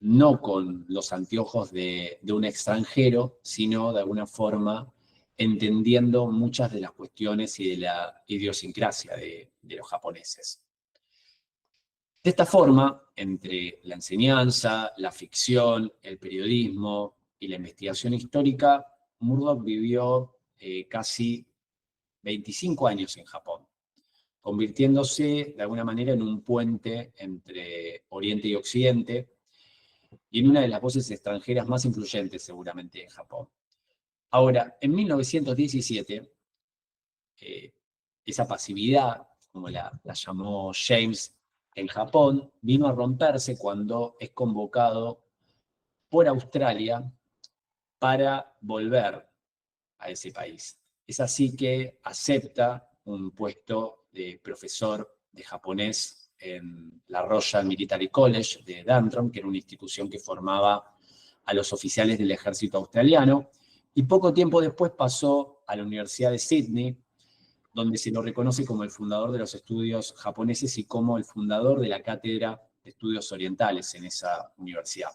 S2: No con los anteojos de un extranjero, sino de alguna forma entendiendo muchas de las cuestiones y de la idiosincrasia de los japoneses. De esta forma, entre la enseñanza, la ficción, el periodismo y la investigación histórica, Murdoch vivió casi 25 años en Japón, convirtiéndose de alguna manera en un puente entre Oriente y Occidente, y en una de las voces extranjeras más influyentes seguramente en Japón. Ahora, en 1917, esa pasividad, como la llamó James en Japón, vino a romperse cuando es convocado por Australia para volver a ese país. Es así que acepta un puesto de profesor de japonés en la Royal Military College de Dantron, que era una institución que formaba a los oficiales del ejército australiano, y poco tiempo después pasó a la Universidad de Sydney, donde se lo reconoce como el fundador de los estudios japoneses y como el fundador de la Cátedra de Estudios Orientales en esa universidad.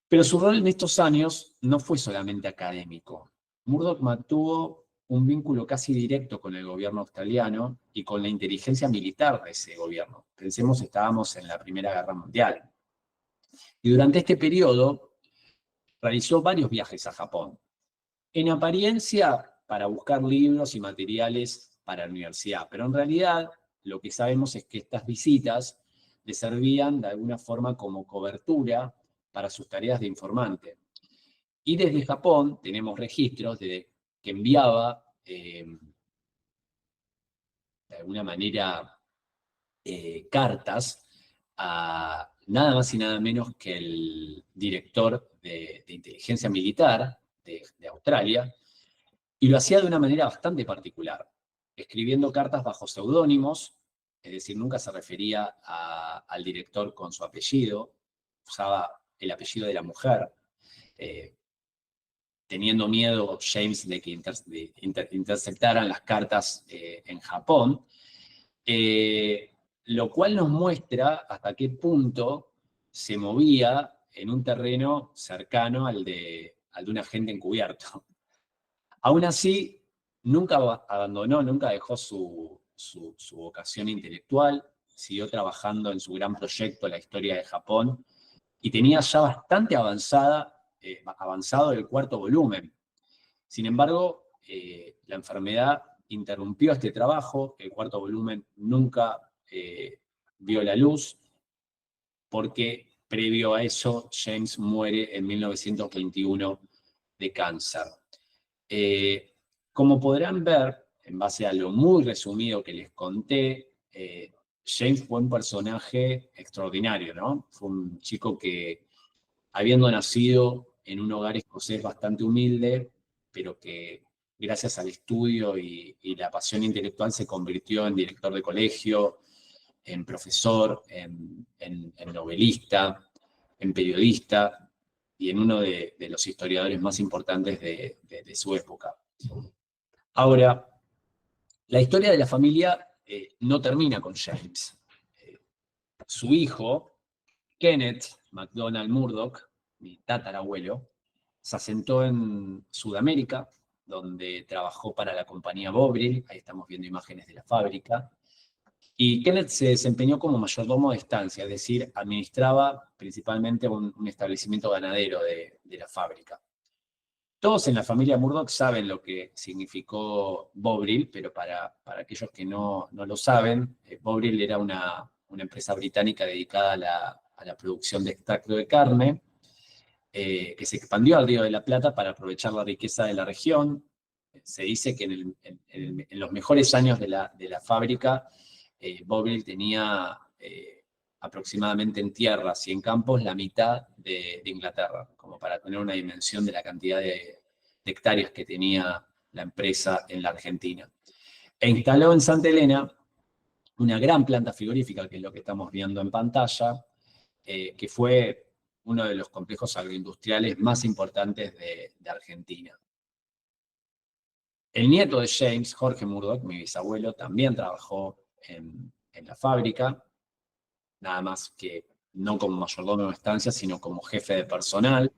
S2: Pero su rol en estos años no fue solamente académico. Murdoch mantuvo un vínculo casi directo con el gobierno australiano y con la inteligencia militar de ese gobierno. Pensemos, estábamos en la Primera Guerra Mundial. Y durante este periodo realizó varios viajes a Japón. En apariencia, para buscar libros y materiales para la universidad, pero en realidad lo que sabemos es que estas visitas le servían de alguna forma como cobertura para sus tareas de informante. Y desde Japón tenemos registros de que enviaba, de alguna manera, cartas a nada más y nada menos que el director de inteligencia militar de Australia, y lo hacía de una manera bastante particular, escribiendo cartas bajo seudónimos, es decir, nunca se refería al director con su apellido, usaba el apellido de la mujer, teniendo miedo James de que interceptaran las cartas en Japón, lo cual nos muestra hasta qué punto se movía en un terreno cercano al de un agente encubierto. Aún así, nunca abandonó, nunca dejó su vocación intelectual, siguió trabajando en su gran proyecto, la historia de Japón, y tenía ya bastante avanzado el 4º volumen. Sin embargo, la enfermedad interrumpió este trabajo, el 4º volumen nunca vio la luz, porque previo a eso James muere en 1921 de cáncer. Como podrán ver, en base a lo muy resumido que les conté, James fue un personaje extraordinario, ¿no? Fue un chico que, habiendo nacido en un hogar escocés bastante humilde, pero que gracias al estudio y la pasión intelectual se convirtió en director de colegio, en profesor, en novelista, en periodista y en uno de los historiadores más importantes de su época. Ahora, la historia de la familia no termina con James. Su hijo, Kenneth MacDonald Murdoch, mi tatarabuelo, se asentó en Sudamérica, donde trabajó para la compañía Bovril, ahí estamos viendo imágenes de la fábrica, Y Kenneth se desempeñó como mayordomo de estancia, es decir, administraba principalmente un establecimiento ganadero de la fábrica. Todos en la familia Murdoch saben lo que significó Bovril, pero para aquellos que no lo saben, Bovril era una empresa británica dedicada a la producción de extracto de carne, que se expandió al Río de la Plata para aprovechar la riqueza de la región. Se dice que en los mejores años de la fábrica, Bovril tenía aproximadamente en tierras y en campos la mitad de Inglaterra, como para tener una dimensión de la cantidad de hectáreas que tenía la empresa en la Argentina. E instaló en Santa Elena una gran planta frigorífica, que es lo que estamos viendo en pantalla, que fue uno de los complejos agroindustriales más importantes de Argentina. El nieto de James, Jorge Murdoch, mi bisabuelo, también trabajó en la fábrica, nada más que no como mayordomo de estancia, sino como jefe de personal.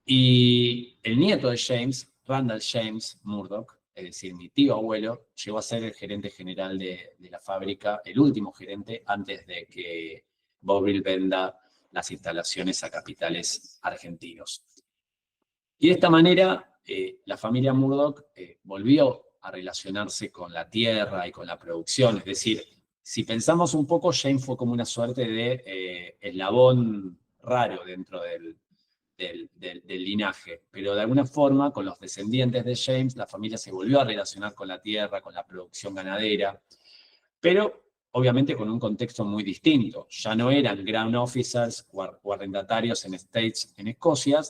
S2: Y el nieto de James, Randall James Murdoch, es decir, mi tío abuelo, llegó a ser el gerente general de la fábrica, el último gerente antes de que Bovril venda las instalaciones a capitales argentinos. Y de esta manera, la familia Murdoch volvió a relacionarse con la tierra y con la producción. Es decir, si pensamos un poco, James fue como una suerte de eslabón raro dentro del linaje, pero de alguna forma, con los descendientes de James, la familia se volvió a relacionar con la tierra, con la producción ganadera, pero obviamente con un contexto muy distinto. Ya no eran ground officers o arrendatarios en estates en Escocia,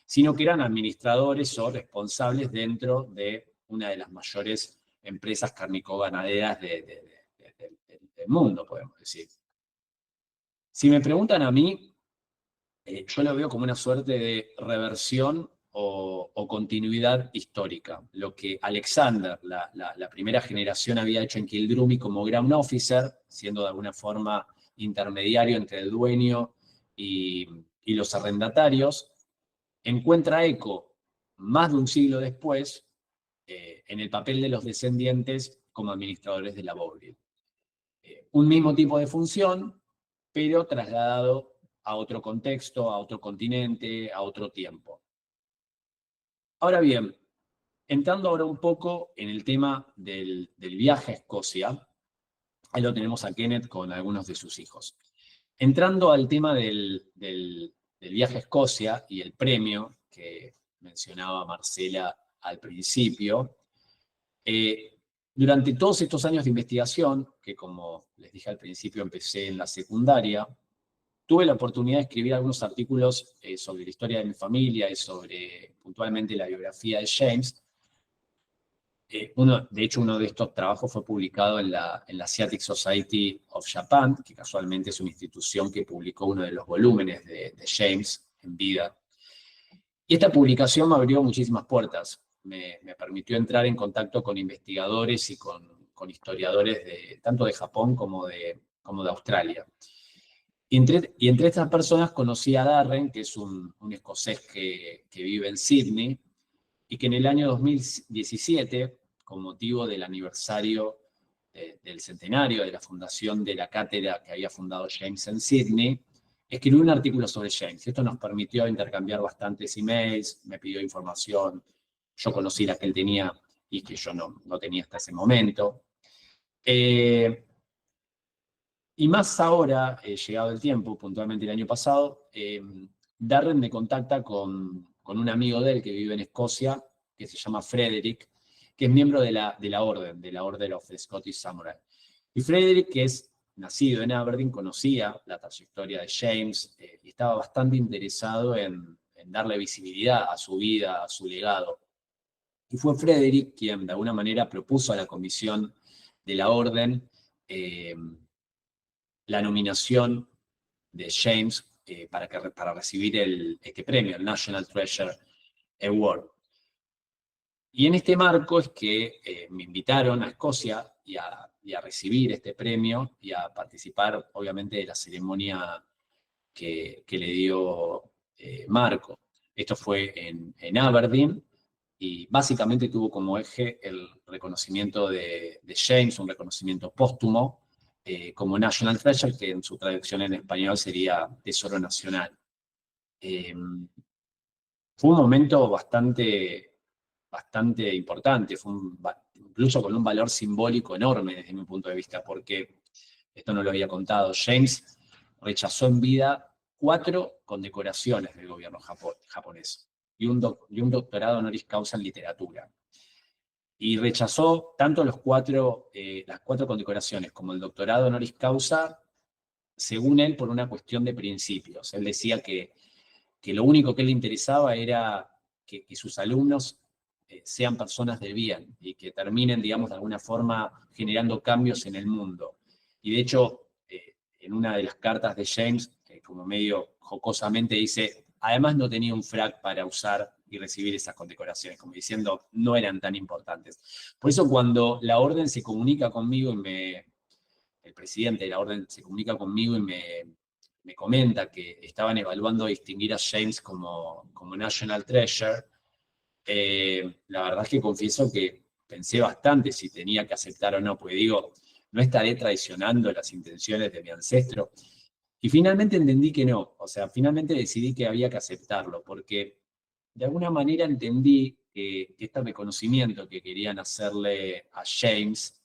S2: sino que eran administradores o responsables dentro de una de las mayores empresas cárnico-ganaderas del mundo, podemos decir. Si me preguntan a mí, yo lo veo como una suerte de reversión o continuidad histórica. Lo que Alexander, la primera generación, había hecho en Kildrummie como ground officer, siendo de alguna forma intermediario entre el dueño y los arrendatarios, encuentra eco más de un siglo después en el papel de los descendientes como administradores de la Bovril. Un mismo tipo de función, pero trasladado a otro contexto, a otro continente, a otro tiempo. Ahora bien, entrando ahora un poco en el tema del viaje a Escocia, ahí lo tenemos a Kenneth con algunos de sus hijos. Entrando al tema del viaje a Escocia y el premio que mencionaba Marcela al principio, durante todos estos años de investigación, que como les dije al principio empecé en la secundaria, tuve la oportunidad de escribir algunos artículos sobre la historia de mi familia y sobre puntualmente la biografía de James. De hecho, uno de estos trabajos fue publicado en la Asiatic Society of Japan, que casualmente es una institución que publicó uno de los volúmenes de James en vida. Y esta publicación me abrió muchísimas puertas. Me permitió entrar en contacto con investigadores y con historiadores tanto de Japón como de Australia. Y entre estas personas conocí a Darren, que es un escocés que vive en Sydney, y que en el año 2017, con motivo del aniversario del centenario de la fundación de la cátedra que había fundado James en Sydney, escribió un artículo sobre James. Esto nos permitió intercambiar bastantes emails, me pidió información, yo conocí la que él tenía y que yo no tenía hasta ese momento. Y más ahora, llegado el tiempo, puntualmente el año pasado, Darren me contacta con un amigo de él que vive en Escocia, que se llama Frederick, que es miembro de la Order of the Scottish Samurai. Y Frederick, que es nacido en Aberdeen, conocía la trayectoria de James y estaba bastante interesado en darle visibilidad a su vida, a su legado. Y fue Frederick quien de alguna manera propuso a la comisión de la orden la nominación de James para recibir este premio, el National Treasure Award. Y en este marco es que me invitaron a Escocia y a recibir este premio y a participar, obviamente, de la ceremonia que le dio Marco. Esto fue en Aberdeen, y básicamente tuvo como eje el reconocimiento de James, un reconocimiento póstumo, como National Treasure, que en su traducción en español sería Tesoro Nacional. Fue un momento bastante importante, incluso con un valor simbólico enorme desde mi punto de vista, porque, esto no lo había contado, James rechazó en vida 4 condecoraciones del gobierno japonés y un doctorado honoris causa en literatura. Y rechazó tanto las 4 condecoraciones como el doctorado honoris causa, según él, por una cuestión de principios. Él decía que lo único que le interesaba era que sus alumnos sean personas del bien y que terminen, digamos, de alguna forma generando cambios en el mundo. Y de hecho, en una de las cartas de James, como medio jocosamente dice, además no tenía un frac para usar y recibir esas condecoraciones, como diciendo, no eran tan importantes. Por eso cuando la orden se comunica conmigo el presidente de la orden se comunica conmigo y me comenta que estaban evaluando distinguir a James como National Treasure, la verdad es que confieso que pensé bastante si tenía que aceptar o no, porque digo, no estaré traicionando las intenciones de mi ancestro. Y finalmente entendí que no, o sea, finalmente decidí que había que aceptarlo, porque de alguna manera entendí que este reconocimiento que querían hacerle a James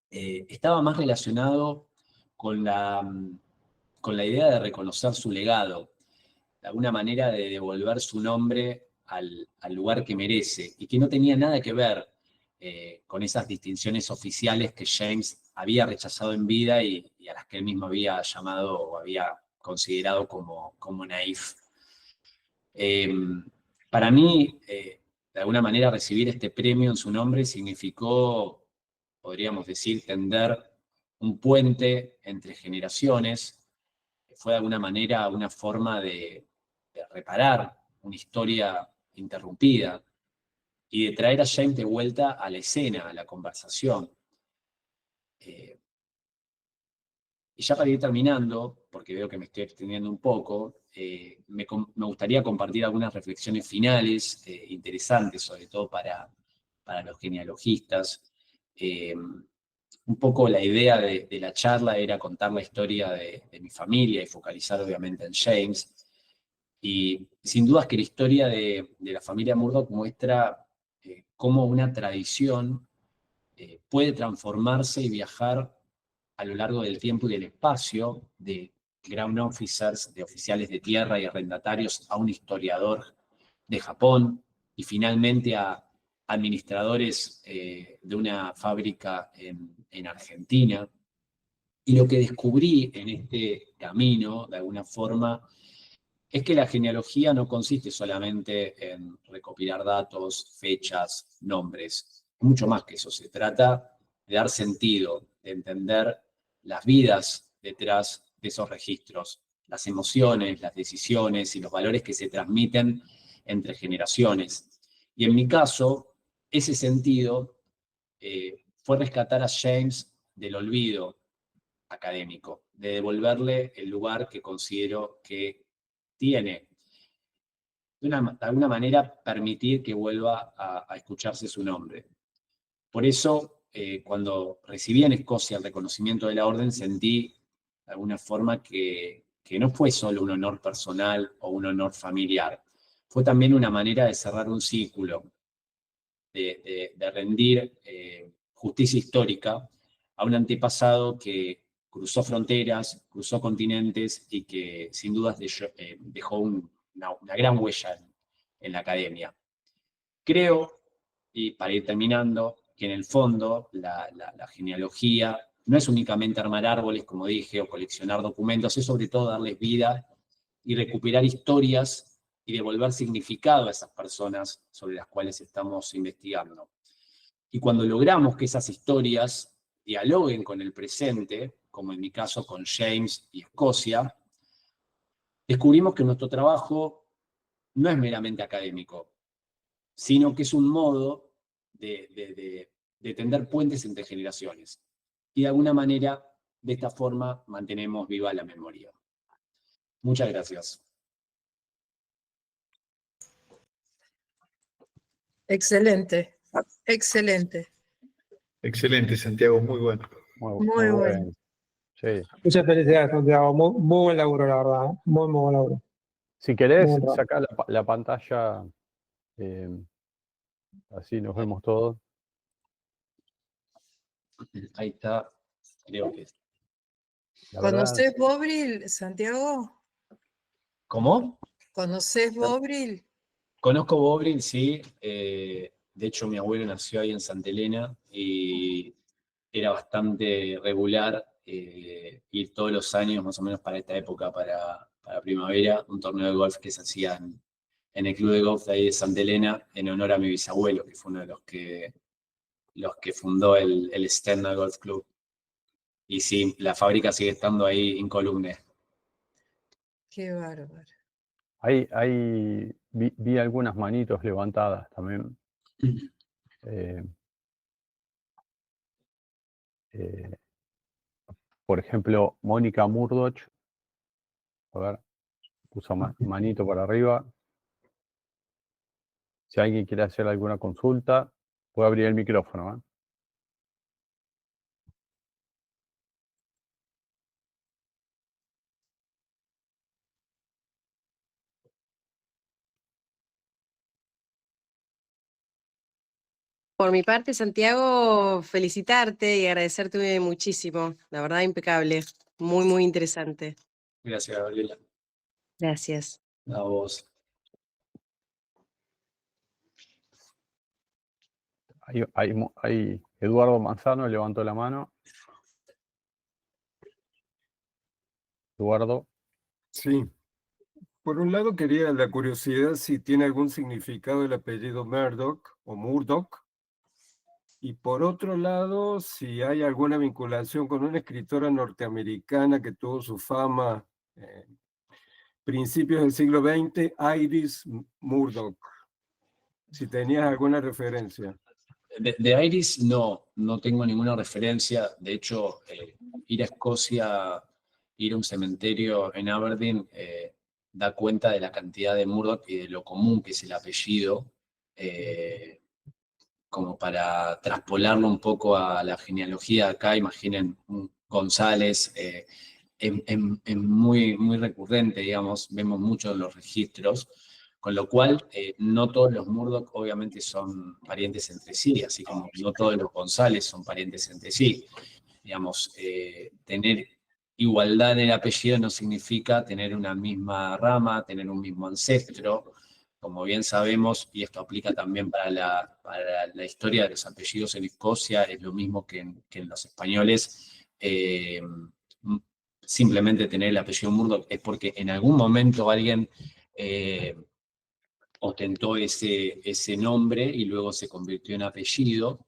S2: estaba más relacionado con la idea de reconocer su legado, de alguna manera de devolver su nombre al lugar que merece, y que no tenía nada que ver con esas distinciones oficiales que James había rechazado en vida y a las que él mismo había llamado o había considerado como naif. Para mí, de alguna manera, recibir este premio en su nombre significó, podríamos decir, tender un puente entre generaciones. Fue de alguna manera una forma de reparar una historia interrumpida y de traer a James de vuelta a la escena, a la conversación. Y ya para ir terminando, porque veo que me estoy extendiendo un poco, me gustaría compartir algunas reflexiones finales interesantes, sobre todo para los genealogistas. Un poco la idea de la charla era contar la historia de mi familia y focalizar obviamente en James. Y sin duda que la historia de la familia Murdoch muestra cómo una tradición puede transformarse y viajar a lo largo del tiempo y del espacio, de ground officers, de oficiales de tierra y arrendatarios, a un historiador de Japón, y finalmente a administradores de una fábrica en Argentina. Y lo que descubrí en este camino, de alguna forma, es que la genealogía no consiste solamente en recopilar datos, fechas, nombres. Mucho más que eso. Se trata de dar sentido, de entender las vidas detrás de esos registros, las emociones, las decisiones y los valores que se transmiten entre generaciones. Y en mi caso, ese sentido fue rescatar a James del olvido académico, de devolverle el lugar que considero que tiene, de alguna manera permitir que vuelva a escucharse su nombre. Por eso, cuando recibí en Escocia el reconocimiento de la orden, sentí de alguna forma que no fue solo un honor personal o un honor familiar, fue también una manera de cerrar un círculo, de rendir justicia histórica a un antepasado que cruzó fronteras, cruzó continentes y que sin dudas dejó una gran huella en la academia. Creo, y para ir terminando, que en el fondo la genealogía no es únicamente armar árboles, como dije, o coleccionar documentos, es sobre todo darles vida y recuperar historias y devolver significado a esas personas sobre las cuales estamos investigando. Y cuando logramos que esas historias dialoguen con el presente, como en mi caso con James y Escocia, descubrimos que nuestro trabajo no es meramente académico, sino que es un modo de tender puentes entre generaciones. Y de alguna manera, de esta forma, mantenemos viva la memoria. Muchas gracias.
S1: Excelente, excelente.
S5: Excelente, Santiago, muy bueno.
S3: Muy
S1: Muy bueno.
S3: bueno. Sí.
S6: Muchas felicidades, Santiago. Muy buen laburo, la verdad. Muy buen laburo.
S3: Si querés,
S6: Muy bueno.
S3: saca la pantalla, así nos vemos todos.
S2: Ahí está, creo que.
S3: La verdad,
S1: ¿Conocés Bobril, Santiago?
S2: ¿Cómo?
S1: ¿Conocés Bobril?
S2: Conozco Bobril, sí. De hecho, mi abuelo nació ahí en Santa Elena y era bastante regular ir todos los años, más o menos para esta época, para primavera, un torneo de golf que se hacía en el club de golf de ahí de Santa Elena, en honor a mi bisabuelo, que fue uno de los que fundó el Stena Golf Club. Y sí, la fábrica sigue estando ahí incolume.
S1: Qué bárbaro.
S3: vi algunas manitos levantadas también. Por ejemplo, Mónica Murdoch. A ver, puso manito para arriba. Si alguien quiere hacer alguna consulta, puede abrir el micrófono.
S7: Por mi parte, Santiago, felicitarte y agradecerte muchísimo. La verdad, impecable. Muy, muy interesante.
S2: Gracias, Gabriela.
S7: Gracias.
S2: A vos.
S3: Ahí Eduardo Manzano levantó la mano. Eduardo.
S8: Sí. Por un lado quería la curiosidad si tiene algún significado el apellido Murdoch o Murdoch. Y por otro lado, si hay alguna vinculación con una escritora norteamericana que tuvo su fama principios del siglo XX, Iris Murdoch. Si tenías alguna referencia.
S2: De Iris no tengo ninguna referencia. De hecho, ir a Escocia, ir a un cementerio en Aberdeen, da cuenta de la cantidad de Murdoch y de lo común que es el apellido, como para traspolarlo un poco a la genealogía de acá. Imaginen un González, es muy, muy recurrente, digamos, vemos mucho en los registros. Con lo cual, no todos los Murdoch obviamente son parientes entre sí, así como no todos los González son parientes entre sí. Digamos, tener igualdad en el apellido no significa tener una misma rama, tener un mismo ancestro. Como bien sabemos, y esto aplica también para la historia de los apellidos en Escocia, es lo mismo que en los españoles. Simplemente tener el apellido Murdoch es porque en algún momento alguien ostentó ese nombre y luego se convirtió en apellido,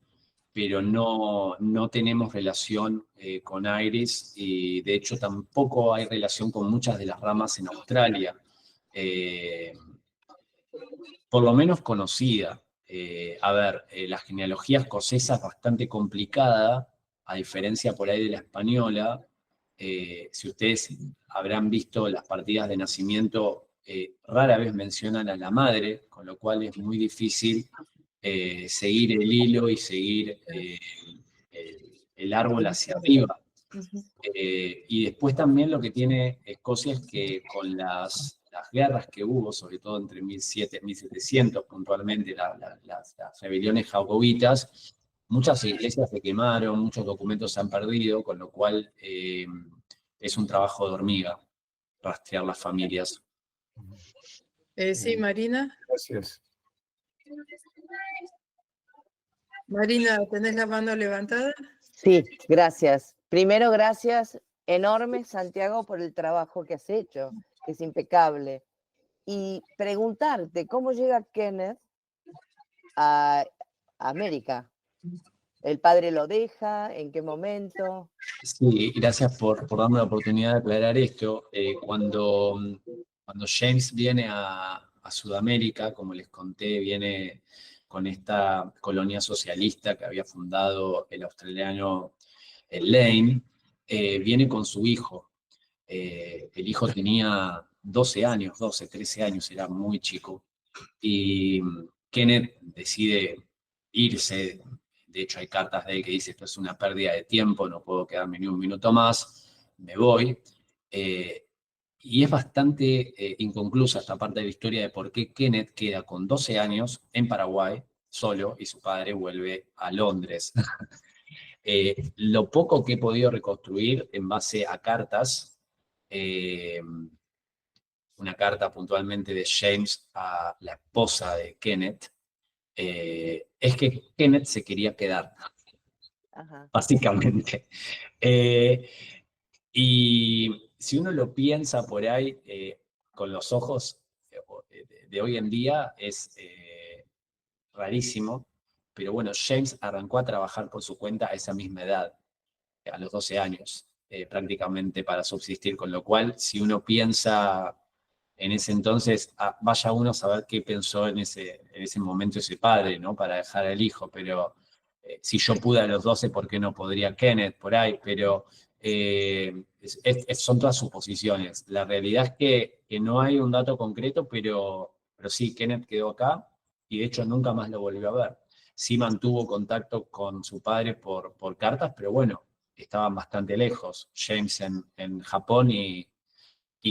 S2: pero no tenemos relación con Iris y de hecho tampoco hay relación con muchas de las ramas en Australia, por lo menos conocida. La genealogía escocesa es bastante complicada, a diferencia por ahí de la española. Si ustedes habrán visto las partidas de nacimiento, rara vez mencionan a la madre, con lo cual es muy difícil seguir el hilo y seguir el árbol hacia arriba. Y después también lo que tiene Escocia es que con las guerras que hubo, sobre todo entre 1700 y 1700 puntualmente, las rebeliones jacobitas, muchas iglesias se quemaron, muchos documentos se han perdido, con lo cual es un trabajo de hormiga rastrear las familias.
S1: Sí, Marina.
S8: Gracias.
S1: Marina, ¿tenés la mano levantada?
S9: Sí, gracias. Primero, gracias enorme, Santiago, por el trabajo que has hecho, que es impecable. Y preguntarte, ¿cómo llega Kenneth a América? ¿El padre lo deja? ¿En qué momento?
S2: Sí, gracias por darme la oportunidad de aclarar esto. Cuando James viene a Sudamérica, como les conté, viene con esta colonia socialista que había fundado el australiano Lane, viene con su hijo. El hijo tenía 12 años, 12, 13 años, era muy chico. Y Kenneth decide irse. De hecho, hay cartas de él que dice, esto es una pérdida de tiempo, no puedo quedarme ni un minuto más, me voy. Y es bastante inconclusa esta parte de la historia de por qué Kenneth queda con 12 años en Paraguay, solo, y su padre vuelve a Londres. Lo poco que he podido reconstruir en base a cartas, una carta puntualmente de James a la esposa de Kenneth, es que Kenneth se quería quedar,
S9: Ajá.
S2: básicamente. Y si uno lo piensa por ahí, con los ojos de hoy en día, es rarísimo. Pero bueno, James arrancó a trabajar por su cuenta a esa misma edad, a los 12 años, prácticamente para subsistir. Con lo cual, si uno piensa en ese entonces, vaya uno a saber qué pensó en ese momento ese padre, ¿no? Para dejar al hijo. Pero si yo pude a los 12, ¿por qué no podría Kenneth por ahí? Pero son todas suposiciones. La realidad es que no hay un dato concreto, pero sí, Kenneth quedó acá y de hecho nunca más lo volvió a ver. Sí mantuvo contacto con su padre por cartas, pero bueno, estaban bastante lejos. James en Japón y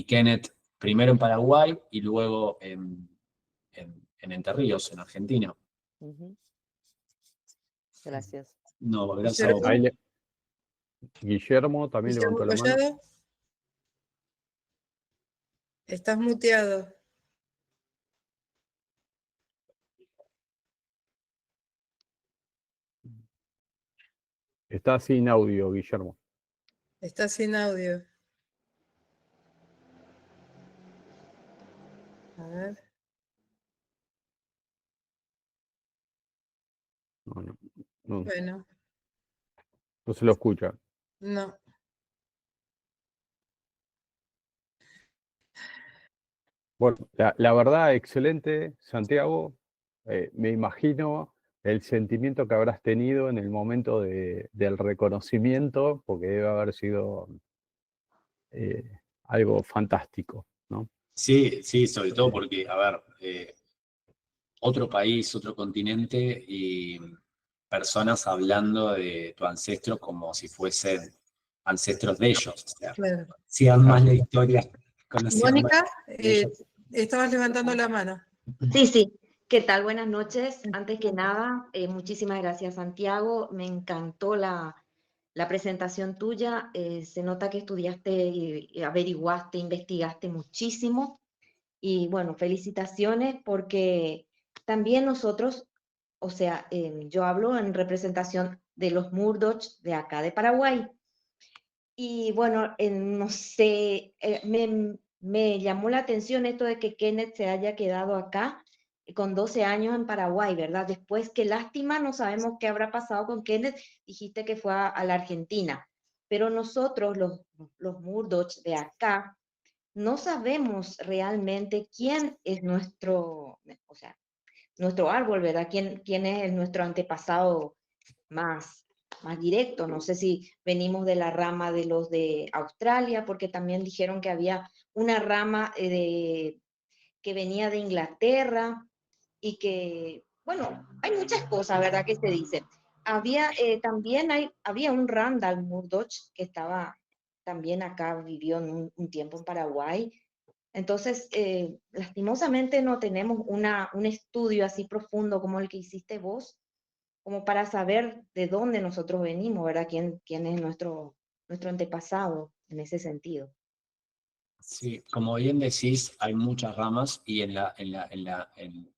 S2: Kenneth primero en Paraguay y luego en Entre Ríos, en Argentina.
S9: Ujú. Gracias.
S2: No, gracias a vos.
S3: Ahí Guillermo también
S1: Guillermo
S3: levantó la mano.
S1: Collado, estás muteado.
S3: Está sin audio, Guillermo.
S1: Estás sin audio. A ver.
S3: No
S1: Bueno,
S3: se lo escucha.
S1: no.
S3: Bueno, la verdad, excelente, Santiago. Me imagino el sentimiento que habrás tenido en el momento del reconocimiento, porque debe haber sido algo fantástico, ¿no?
S2: Sí, sí, sobre todo porque, a ver, otro país, otro continente y personas hablando de tu ancestro como si fuesen ancestros de ellos. O sea,
S1: Claro.
S2: conocían más la historia. Conocían más
S1: Mónica,
S2: de ellos.
S1: estabas levantando la mano.
S10: Sí. ¿Qué tal? Buenas noches. Antes que nada, muchísimas gracias, Santiago. Me encantó la presentación tuya. Se nota que estudiaste, y averiguaste, investigaste muchísimo. Y bueno, felicitaciones porque también nosotros, o sea, yo hablo en representación de los Murdoch de acá de Paraguay. Y bueno, no sé, me llamó la atención esto de que Kenneth se haya quedado acá con 12 años en Paraguay, ¿verdad? Después, qué lástima, no sabemos qué habrá pasado con Kenneth, dijiste que fue a la Argentina, pero nosotros, los Murdoch de acá, no sabemos realmente quién es nuestro, o sea, nuestro árbol, ¿verdad? ¿Quién es nuestro antepasado más directo? No sé si venimos de la rama de los de Australia, porque también dijeron que había una rama que venía de Inglaterra y que, bueno, hay muchas cosas, ¿verdad? Que se dicen. También había un Randall Murdoch que estaba también acá, vivió en un tiempo en Paraguay. Entonces, lastimosamente no tenemos un estudio así profundo como el que hiciste vos, como para saber de dónde nosotros venimos, ¿verdad? ¿Quién es nuestro antepasado en ese sentido?
S2: Sí, como bien decís, hay muchas ramas y en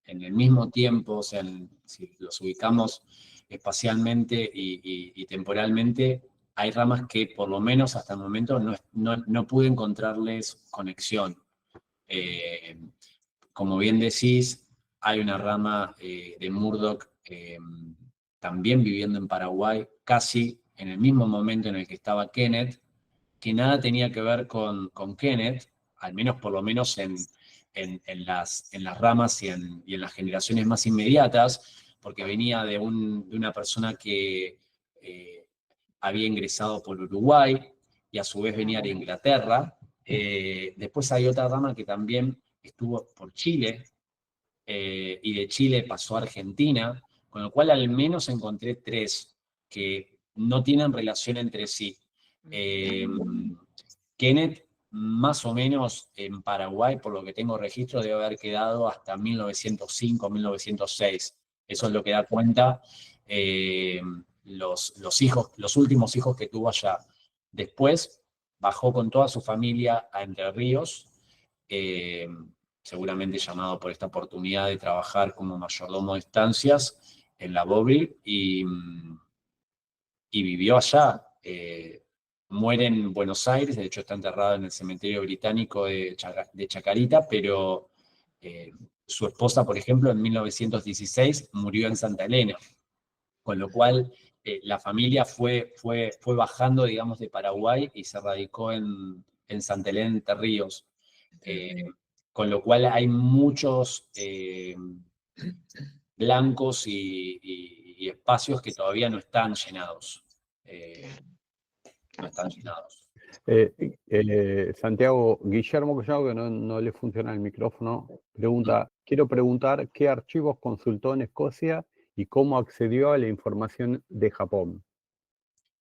S2: el mismo tiempo, o sea, si los ubicamos espacialmente y temporalmente, hay ramas que por lo menos hasta el momento no pude encontrarles conexión. Como bien decís, hay una rama de Murdoch también viviendo en Paraguay, casi en el mismo momento en el que estaba Kenneth, que nada tenía que ver con Kenneth, al menos por lo menos en las ramas y en las generaciones más inmediatas, porque venía de una persona que había ingresado por Uruguay y a su vez venía de Inglaterra. Después hay otra rama que también estuvo por Chile, y de Chile pasó a Argentina, con lo cual al menos encontré 3 que no tienen relación entre sí. Kenneth, más o menos en Paraguay, por lo que tengo registro, debe haber quedado hasta 1905, 1906. Eso es lo que da cuenta los últimos hijos que tuvo allá. Después bajó con toda su familia a Entre Ríos, seguramente llamado por esta oportunidad de trabajar como mayordomo de estancias en la Bobril, y vivió allá. Muere en Buenos Aires, de hecho está enterrado en el cementerio británico de Chacarita, pero su esposa, por ejemplo, en 1916 murió en Santa Elena, con lo cual la familia fue bajando, digamos, de Paraguay y se radicó en Santa Elena, Entre Ríos. Con lo cual hay muchos blancos y espacios que todavía no están llenados. No están llenados.
S3: Santiago, Guillermo Collado, que no le funciona el micrófono, pregunta, quiero preguntar qué archivos consultó en Escocia y cómo accedió a la información de Japón.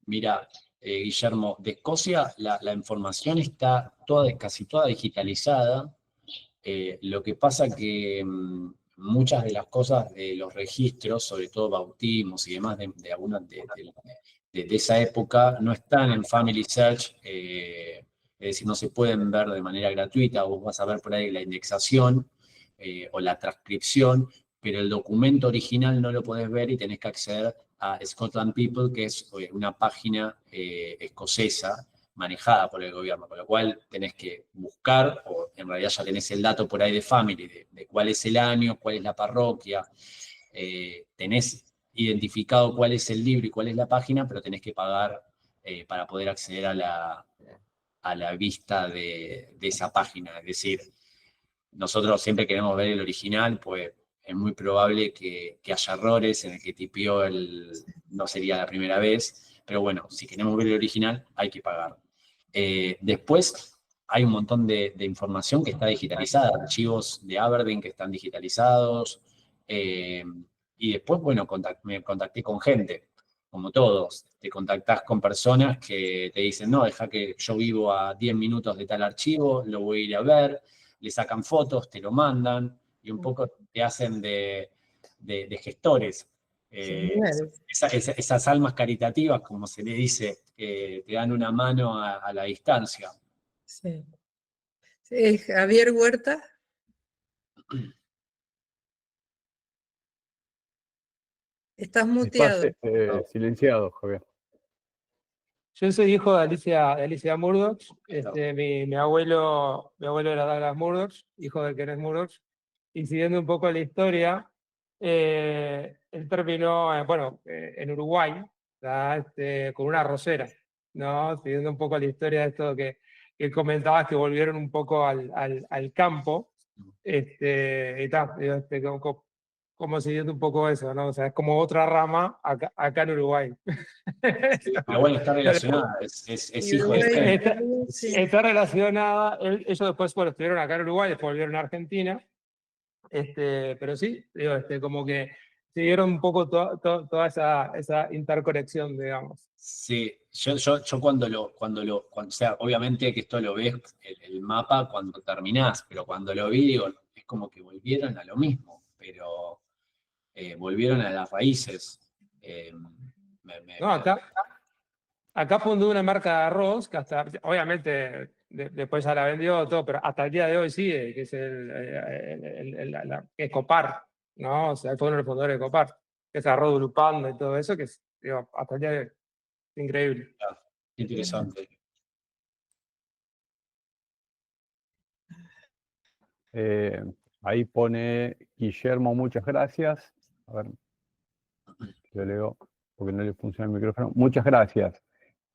S2: Mira, Guillermo, de Escocia la información está casi toda digitalizada. Lo que pasa que muchas de las cosas de los registros, sobre todo bautismos y demás de esa época, no están en Family Search, es decir, no se pueden ver de manera gratuita. Vos vas a ver por ahí la indexación o la transcripción, pero el documento original no lo podés ver y tenés que acceder a Scotland People, que es una página escocesa manejada por el gobierno, con lo cual tenés que buscar, o en realidad ya tenés el dato por ahí de Family, de cuál es el año, cuál es la parroquia, tenés identificado cuál es el libro y cuál es la página, pero tenés que pagar para poder acceder a la vista de esa página. Es decir, nosotros siempre queremos ver el original, pues es muy probable que haya errores en el que tipió no sería la primera vez, pero bueno, si queremos ver el original hay que pagar. Después hay un montón de información que está digitalizada, archivos de Aberdeen que están digitalizados, y después, bueno, me contacté con gente, como todos. Te contactás con personas que te dicen, no, deja que yo vivo a 10 minutos de tal archivo, lo voy a ir a ver, le sacan fotos, te lo mandan, y un poco te hacen de gestores. Esas almas caritativas, como se le dice, te dan una mano a la distancia.
S1: Sí. Javier Huerta. Estás muteado.
S3: Silenciado, Javier.
S6: Yo soy hijo de Alicia Murdoch. Mi abuelo era Douglas Murdoch, hijo de Kenneth Murdoch. Y siguiendo un poco la historia, él terminó, en Uruguay, con una arrocera, ¿no? Siguiendo un poco la historia de esto que comentabas, que volvieron un poco al campo. Como siguiendo un poco eso, ¿no? O sea, es como otra rama acá en Uruguay.
S2: Pero bueno, está relacionada, es hijo de
S6: Está relacionada. Ellos después, estuvieron acá en Uruguay, después volvieron a Argentina. Pero sí, digo, como que siguieron un poco toda esa interconexión, digamos.
S2: Sí, yo o sea, obviamente que esto lo ves, el mapa cuando terminás, pero cuando lo vi, digo, es como que volvieron a lo mismo, pero volvieron a las raíces.
S6: No, acá fundó una marca de arroz que hasta, obviamente, después ya la vendió todo, pero hasta el día de hoy sigue, que es Ecopar, ¿no? O sea, fue uno de los fundadores de Ecopar, que es arroz de Lupanda y todo eso, que es, digo, hasta el día de hoy. Increíble.
S2: Interesante.
S3: Ahí pone Guillermo, muchas gracias. A ver, yo leo porque no le funciona el micrófono. Muchas gracias.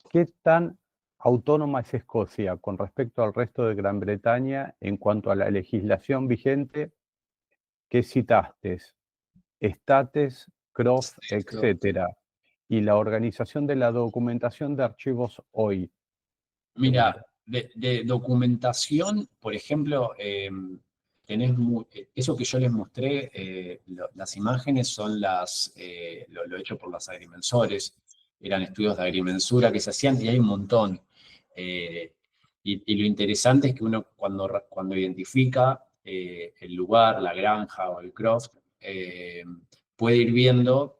S3: ¿Qué tan autónoma es Escocia con respecto al resto de Gran Bretaña en cuanto a la legislación vigente que citaste, Estates, Croft, etcétera, y la organización de la documentación de archivos hoy?
S2: Mira, de documentación, por ejemplo, eso que yo les mostré, las imágenes son lo hecho por los agrimensores, eran estudios de agrimensura que se hacían y hay un montón. Y lo interesante es que uno cuando identifica el lugar, la granja o el croft, puede ir viendo,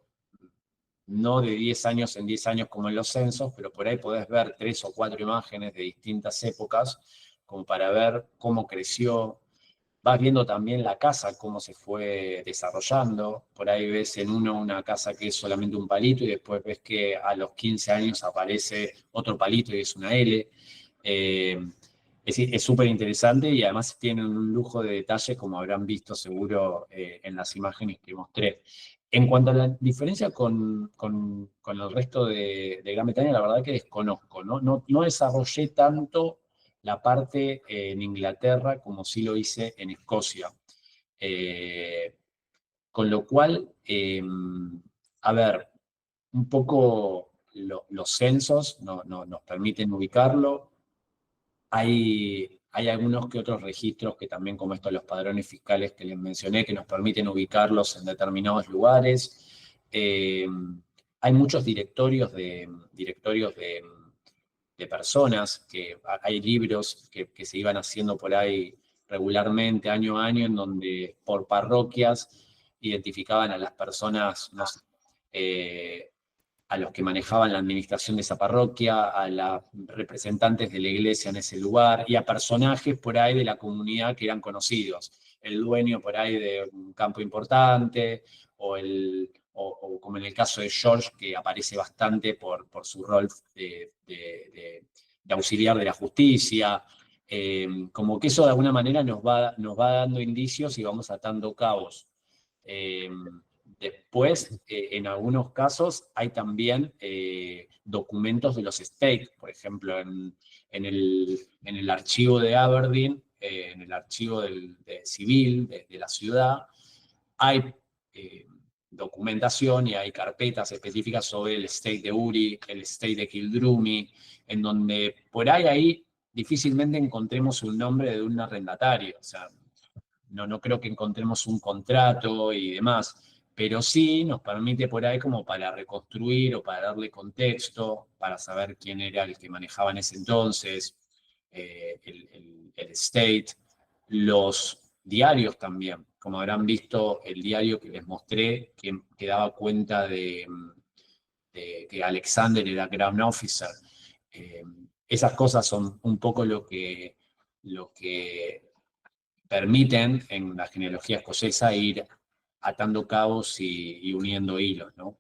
S2: no de 10 años en 10 años como en los censos, pero por ahí podés ver 3 o 4 imágenes de distintas épocas, como para ver cómo creció. Vas viendo también la casa, cómo se fue desarrollando. Por ahí ves en una casa que es solamente un palito y después ves que a los 15 años aparece otro palito y es una L. Es súper interesante y además tienen un lujo de detalles, como habrán visto seguro en las imágenes que mostré. En cuanto a la diferencia con el resto de Gran Bretaña, la verdad que desconozco, ¿no? No desarrollé tanto la parte en Inglaterra como sí lo hice en Escocia. Con lo cual, a ver, un poco los censos nos permiten ubicarlo. Hay algunos que otros registros que también, como estos los padrones fiscales que les mencioné, que nos permiten ubicarlos en determinados lugares. Hay muchos directorios de personas, que hay libros que se iban haciendo por ahí regularmente, año a año, en donde por parroquias identificaban a las personas, no sé, a los que manejaban la administración de esa parroquia, a los representantes de la iglesia en ese lugar y a personajes por ahí de la comunidad que eran conocidos. El dueño por ahí de un campo importante o como en el caso de George, que aparece bastante por su rol de auxiliar de la justicia. Como que eso de alguna manera nos va dando indicios y vamos atando cabos. Después, en algunos casos, hay también documentos de los estates, por ejemplo, en el archivo de Aberdeen, en el archivo civil de la ciudad, hay documentación y hay carpetas específicas sobre el estate de Uri, el estate de Kildrummy, en donde por ahí difícilmente encontremos un nombre de un arrendatario. O sea, no creo que encontremos un contrato y demás, pero sí nos permite por ahí como para reconstruir o para darle contexto, para saber quién era el que manejaba en ese entonces, el estate, los diarios también, como habrán visto el diario que les mostré, que daba cuenta de que Alexander era Crown Officer. Esas cosas son un poco lo que permiten en la genealogía escocesa ir atando cabos y uniendo hilos, ¿no?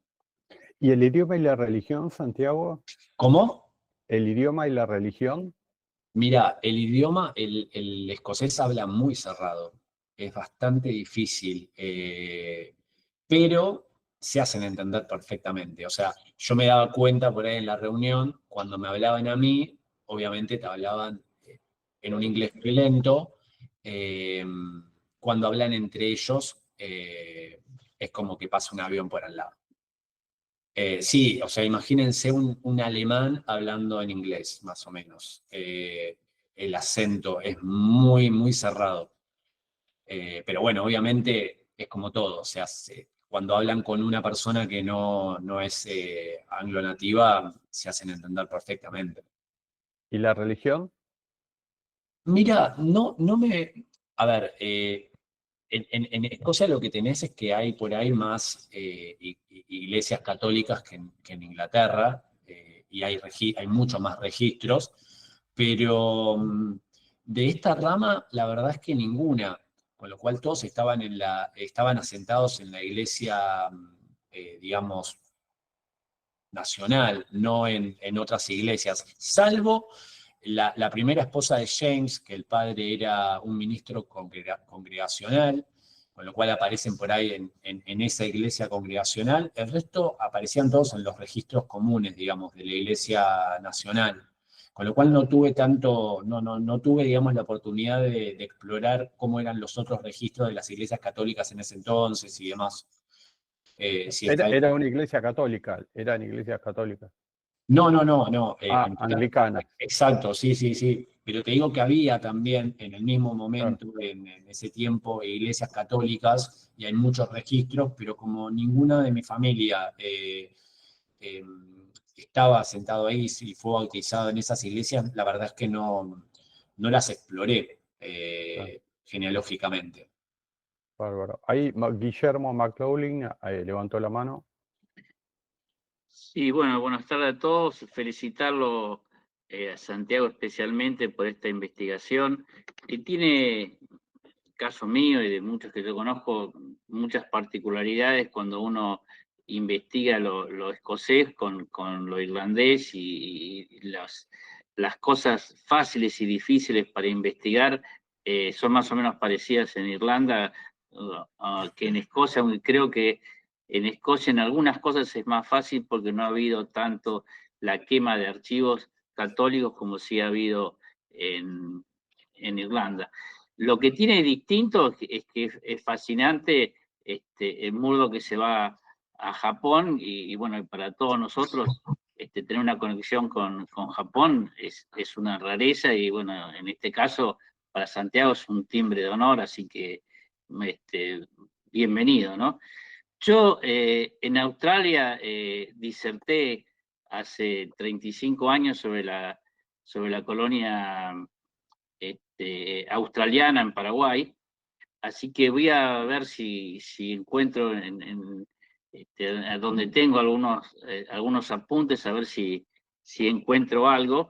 S3: ¿Y el idioma y la religión, Santiago?
S2: ¿Cómo?
S3: ¿El idioma y la religión?
S2: Mira, el idioma, el escocés habla muy cerrado, es bastante difícil, pero se hacen entender perfectamente. O sea, yo me daba cuenta por ahí en la reunión, cuando me hablaban a mí, obviamente te hablaban en un inglés muy lento. Cuando hablan entre ellos, es como que pasa un avión por al lado. Sí, o sea, imagínense un alemán hablando en inglés, más o menos. El acento es muy, muy cerrado. Pero bueno, obviamente es como todo. O sea, cuando hablan con una persona que no es anglo-nativa, se hacen entender perfectamente.
S3: ¿Y la religión?
S2: Mira, no me... A ver, en Escocia lo que tenés es que hay por ahí más iglesias católicas que en Inglaterra, y hay muchos más registros, pero de esta rama la verdad es que ninguna, con lo cual todos estaban asentados en la iglesia, digamos, nacional, no en otras iglesias, salvo la primera esposa de James, que el padre era un ministro congregacional, con lo cual aparecen por ahí en esa iglesia congregacional. El resto aparecían todos en los registros comunes, digamos, de la iglesia nacional. Con lo cual no tuve, digamos, la oportunidad de explorar cómo eran los otros registros de las iglesias católicas en ese entonces y demás.
S3: Era una iglesia católica, eran iglesias católicas.
S2: No.
S3: Anglicana.
S2: Exacto, sí. Pero te digo que había también en el mismo
S3: Claro.
S2: momento, en ese tiempo, iglesias católicas, y hay muchos registros, pero como ninguna de mi familia estaba sentado ahí y fue bautizado en esas iglesias, la verdad es que no las exploré
S3: Claro.
S2: genealógicamente.
S3: Bárbaro. Ahí Guillermo McLaughlin levantó la mano.
S11: Sí, bueno, buenas tardes a todos. Felicitarlo a Santiago especialmente por esta investigación que tiene, caso mío y de muchos que yo conozco, muchas particularidades cuando uno investiga lo escocés con lo irlandés y las cosas fáciles y difíciles para investigar son más o menos parecidas en Irlanda que en Escocia, aunque creo que en Escocia en algunas cosas es más fácil porque no ha habido tanto la quema de archivos católicos como sí ha habido en Irlanda. Lo que tiene distinto es que es fascinante el Murdoch que se va a Japón y bueno, para todos nosotros tener una conexión con Japón es una rareza y bueno, en este caso para Santiago es un timbre de honor, así que bienvenido, ¿no? Yo en Australia diserté hace 35 años sobre la colonia australiana en Paraguay, así que voy a ver si encuentro donde tengo algunos apuntes, a ver si encuentro algo,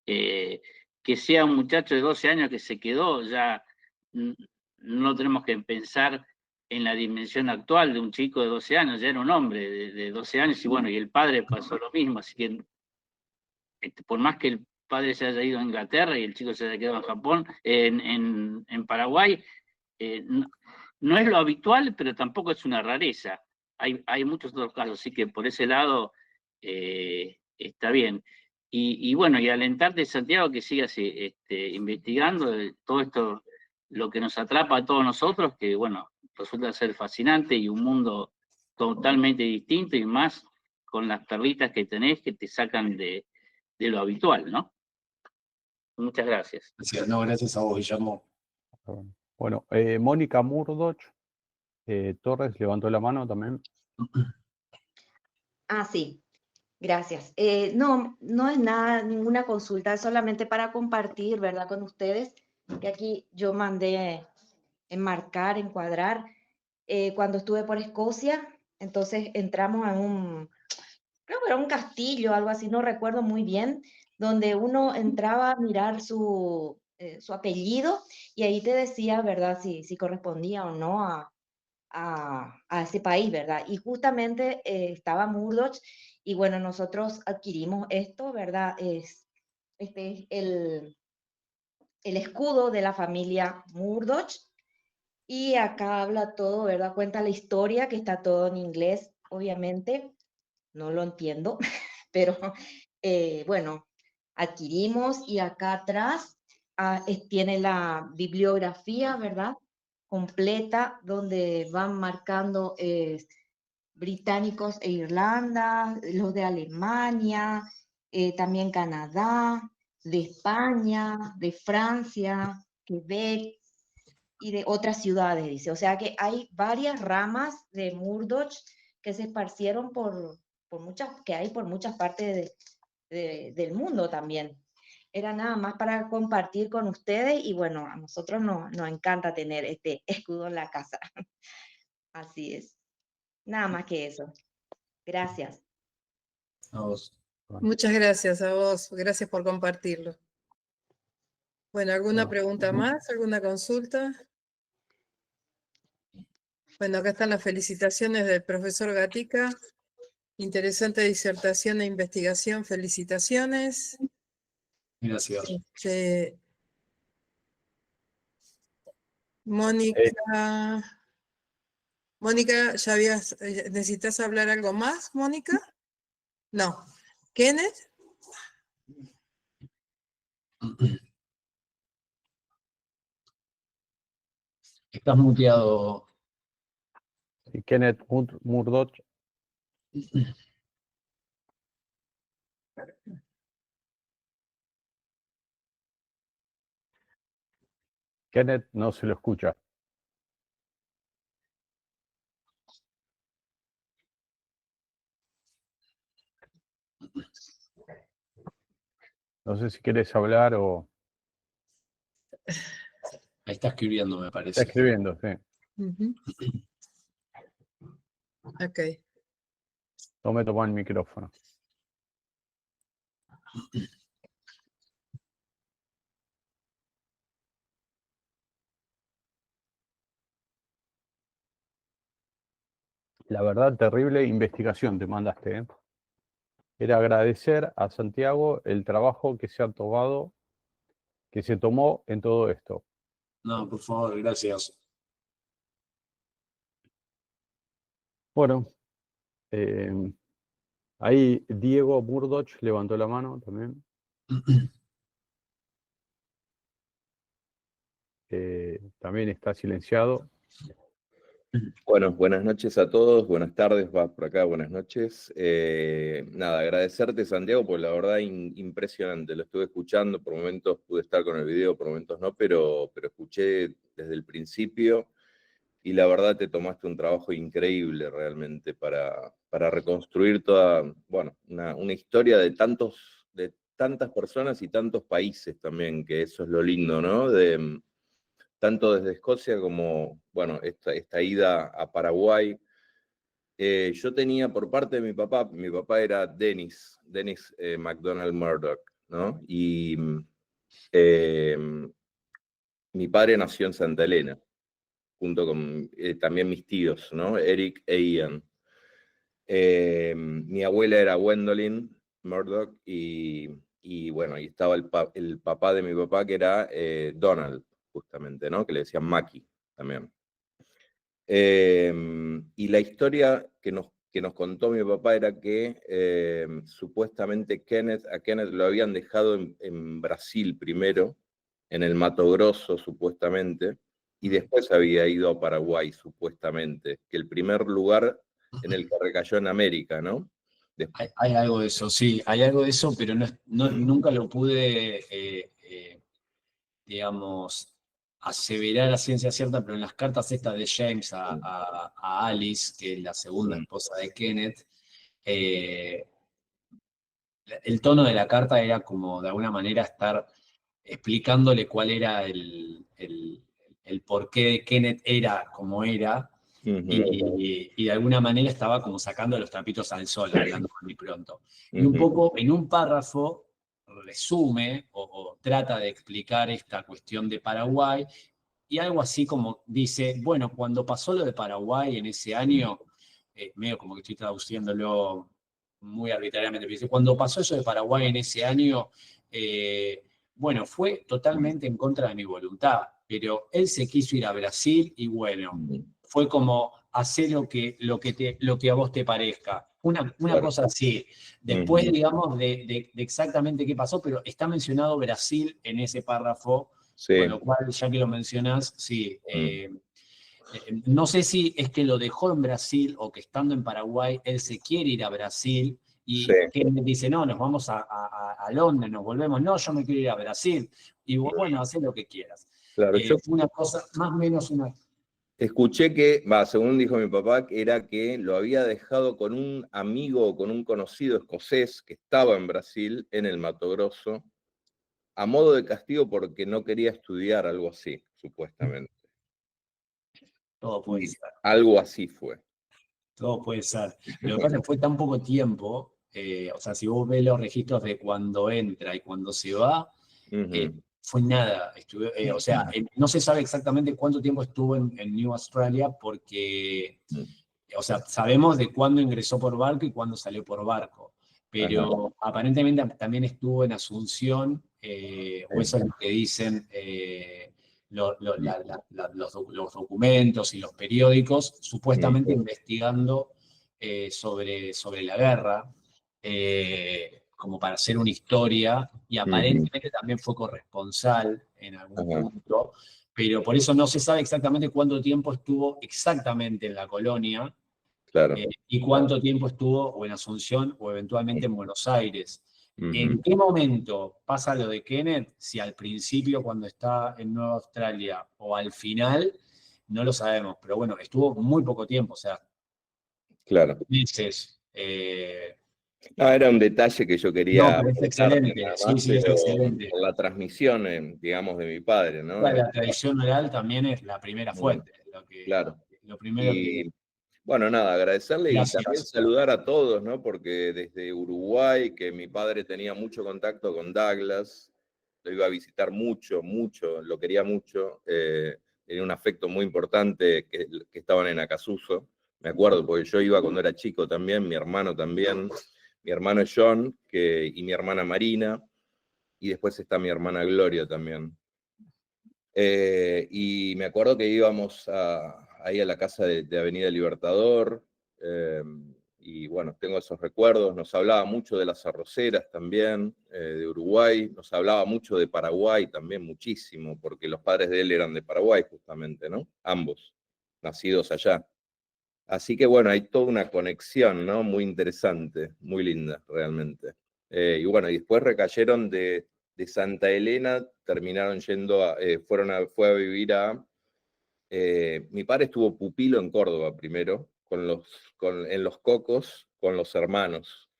S11: que sea un muchacho de 12 años que se quedó, ya no tenemos que pensar en la dimensión actual de un chico de 12 años, ya era un hombre de 12 años, y bueno, y el padre pasó lo mismo, así que por más que el padre se haya ido a Inglaterra y el chico se haya quedado en Japón, en Paraguay, no es lo habitual, pero tampoco es una rareza. Hay muchos otros casos, así que por ese lado está bien. Y bueno, y alentarte, Santiago, que sigas investigando todo esto, lo que nos atrapa a todos nosotros, que bueno, resulta ser fascinante y un mundo totalmente distinto y más con las perlitas que tenés que te sacan de lo habitual, ¿no? Muchas gracias.
S2: No, gracias a vos, Guillermo.
S3: Bueno, Mónica Murdoch Torres levantó la mano también.
S10: Ah, sí, gracias. No es nada, ninguna consulta, es solamente para compartir, ¿verdad? Con ustedes, que aquí yo mandé enmarcar, encuadrar. Cuando estuve por Escocia, entonces entramos en creo que era un castillo, algo así, no recuerdo muy bien, donde uno entraba a mirar su apellido y ahí te decía, ¿verdad? Si correspondía o no a ese país, ¿verdad? Y justamente estaba Murdoch y bueno, nosotros adquirimos esto, ¿verdad? Este es el escudo de la familia Murdoch y acá habla todo, ¿verdad? Cuenta la historia, que está todo en inglés, obviamente, no lo entiendo, pero bueno, adquirimos y acá atrás tiene la bibliografía, ¿verdad? Completa, donde van marcando británicos e Irlanda, los de Alemania, también Canadá, de España, de Francia, Quebec y de otras ciudades, dice. O sea que hay varias ramas de Murdoch que se esparcieron que hay por muchas partes del mundo también. Era nada más para compartir con ustedes y bueno, a nosotros nos encanta tener este escudo en la casa. Así es. Nada más que eso. Gracias.
S2: A vos.
S1: Muchas gracias a vos, gracias por compartirlo. Bueno, ¿alguna pregunta más? ¿Alguna consulta? Bueno, acá están las felicitaciones del profesor Gatica. Interesante disertación e investigación, felicitaciones.
S2: Gracias.
S1: Mónica, ¿ya necesitas hablar algo más, Mónica? No. ¿Kenneth?
S2: Estás muteado.
S3: Kenneth Murdoch. Kenneth, no se lo escucha. No sé si quieres hablar o...
S2: Ahí está escribiendo, me
S3: Está
S2: parece.
S3: escribiendo, sí.
S1: Ujú. Ok.
S3: No me toma el micrófono. La verdad, terrible investigación te mandaste, ¿eh? Era agradecer a Santiago el trabajo que se ha tomado, que se tomó en todo esto.
S2: No, por favor, gracias.
S3: Bueno, ahí Diego Murdoch levantó la mano también. También está silenciado.
S4: Bueno, buenas noches a todos, buenas tardes, va por acá, buenas noches. Nada, agradecerte, Santiago, porque la verdad impresionante, lo estuve escuchando, por momentos pude estar con el video, por momentos no, pero escuché desde el principio y la verdad te tomaste un trabajo increíble realmente para reconstruir toda, bueno, una historia de tantas personas y tantos países también, que eso es lo lindo, ¿no? Tanto desde Escocia como, bueno, esta ida a Paraguay. Yo tenía por parte de mi papá era Dennis MacDonald Murdoch, ¿no? Y eh, mi padre nació en Santa Elena, junto con también mis tíos, ¿no? Eric e Ian. Mi abuela era Gwendolyn Murdoch y bueno, ahí estaba el papá de mi papá, que era Donald, justamente, ¿no? Que le decían Mackie también. Y la historia que nos contó mi papá era que supuestamente a Kenneth lo habían dejado en Brasil primero, en el Mato Grosso supuestamente, y después había ido a Paraguay supuestamente, que el primer lugar en el que recayó en América, ¿no?
S2: Hay algo de eso, sí, hay algo de eso, pero nunca lo pude, digamos, aseverar a ciencia cierta, pero en las cartas estas de James a Alice, que es la segunda esposa de Kenneth, el tono de la carta era como de alguna manera estar explicándole cuál era el porqué de Kenneth era como era, y de alguna manera estaba como sacando los trapitos al sol, hablando muy pronto. Y un poco en un párrafo resume o trata de explicar esta cuestión de Paraguay, y algo así como dice, bueno, cuando pasó lo de Paraguay en ese año, medio como que estoy traduciéndolo muy arbitrariamente, pero dice, cuando pasó eso de Paraguay en ese año, bueno, fue totalmente en contra de mi voluntad, pero él se quiso ir a Brasil y bueno, fue como hacer lo que a vos te parezca. Una cosa así. Después, digamos, de exactamente qué pasó, pero está mencionado Brasil en ese párrafo,
S4: Sí.
S2: con lo cual, ya que lo mencionás, sí. No sé si es que lo dejó en Brasil o que estando en Paraguay, él se quiere ir a Brasil y
S4: Sí.
S2: que dice, no, nos vamos a Londres, nos volvemos, no, yo me quiero ir a Brasil. Y bueno, haz lo que quieras.
S4: Claro, yo
S2: Una cosa, más o menos una...
S4: escuché que, según dijo mi papá, era que lo había dejado con un amigo o con un conocido escocés que estaba en Brasil, en el Mato Grosso, a modo de castigo porque no quería estudiar, algo así, supuestamente.
S2: Todo puede ser.
S4: Algo así fue.
S2: Todo puede ser. Lo que pasa es que fue tan poco tiempo, o sea, si vos ves los registros de cuando entra y cuando se va, fue nada. O sea, no se sabe exactamente cuánto tiempo estuvo en New Australia porque, o sea, sabemos de cuándo ingresó por barco y cuándo salió por barco, pero aparentemente también estuvo en Asunción, o eso es lo que dicen los documentos y los periódicos, supuestamente investigando sobre la guerra, como para hacer una historia, y aparentemente también fue corresponsal en algún punto, pero por eso no se sabe exactamente cuánto tiempo estuvo exactamente en la colonia,
S4: Claro.
S2: y cuánto tiempo estuvo o en Asunción o eventualmente en Buenos Aires. ¿En qué momento pasa lo de Kenneth? Si al principio, cuando está en Nueva Australia, o al final, no lo sabemos. Pero bueno, estuvo muy poco tiempo, o sea,
S4: Claro.
S2: meses.
S4: No, era un detalle que yo
S2: No,
S4: quería
S2: pero es
S4: aportarte
S2: excelente.
S4: nada
S2: Sí,
S4: más,
S2: sí, es
S4: pero
S2: excelente.
S4: por la transmisión, digamos, de mi padre, ¿no?
S2: La tradición oral también es la primera fuente.
S4: Claro.
S2: Lo primero
S4: Y
S2: que...
S4: bueno, nada, agradecerle y también
S2: Gracias.
S4: saludar a todos, ¿no? Porque desde Uruguay, que mi padre tenía mucho contacto con Douglas, lo iba a visitar mucho, lo quería mucho, tenía un afecto muy importante que estaban en Acasuso, me acuerdo, porque yo iba cuando era chico también, mi hermano también, mi hermano John y mi hermana Marina, y después está mi hermana Gloria también. Y me acuerdo que íbamos ahí a la casa de Avenida Libertador, y bueno, tengo esos recuerdos. Nos hablaba mucho de las arroceras también, de Uruguay, nos hablaba mucho de Paraguay también, muchísimo, porque los padres de él eran de Paraguay justamente, ¿no? Ambos, nacidos allá. Así que bueno, hay toda una conexión, ¿no? Muy interesante, muy linda, realmente. Y bueno, y después recayeron de Santa Elena, terminaron yendo, fue a vivir mi padre estuvo pupilo en Córdoba primero, en Los Cocos, con los hermanos.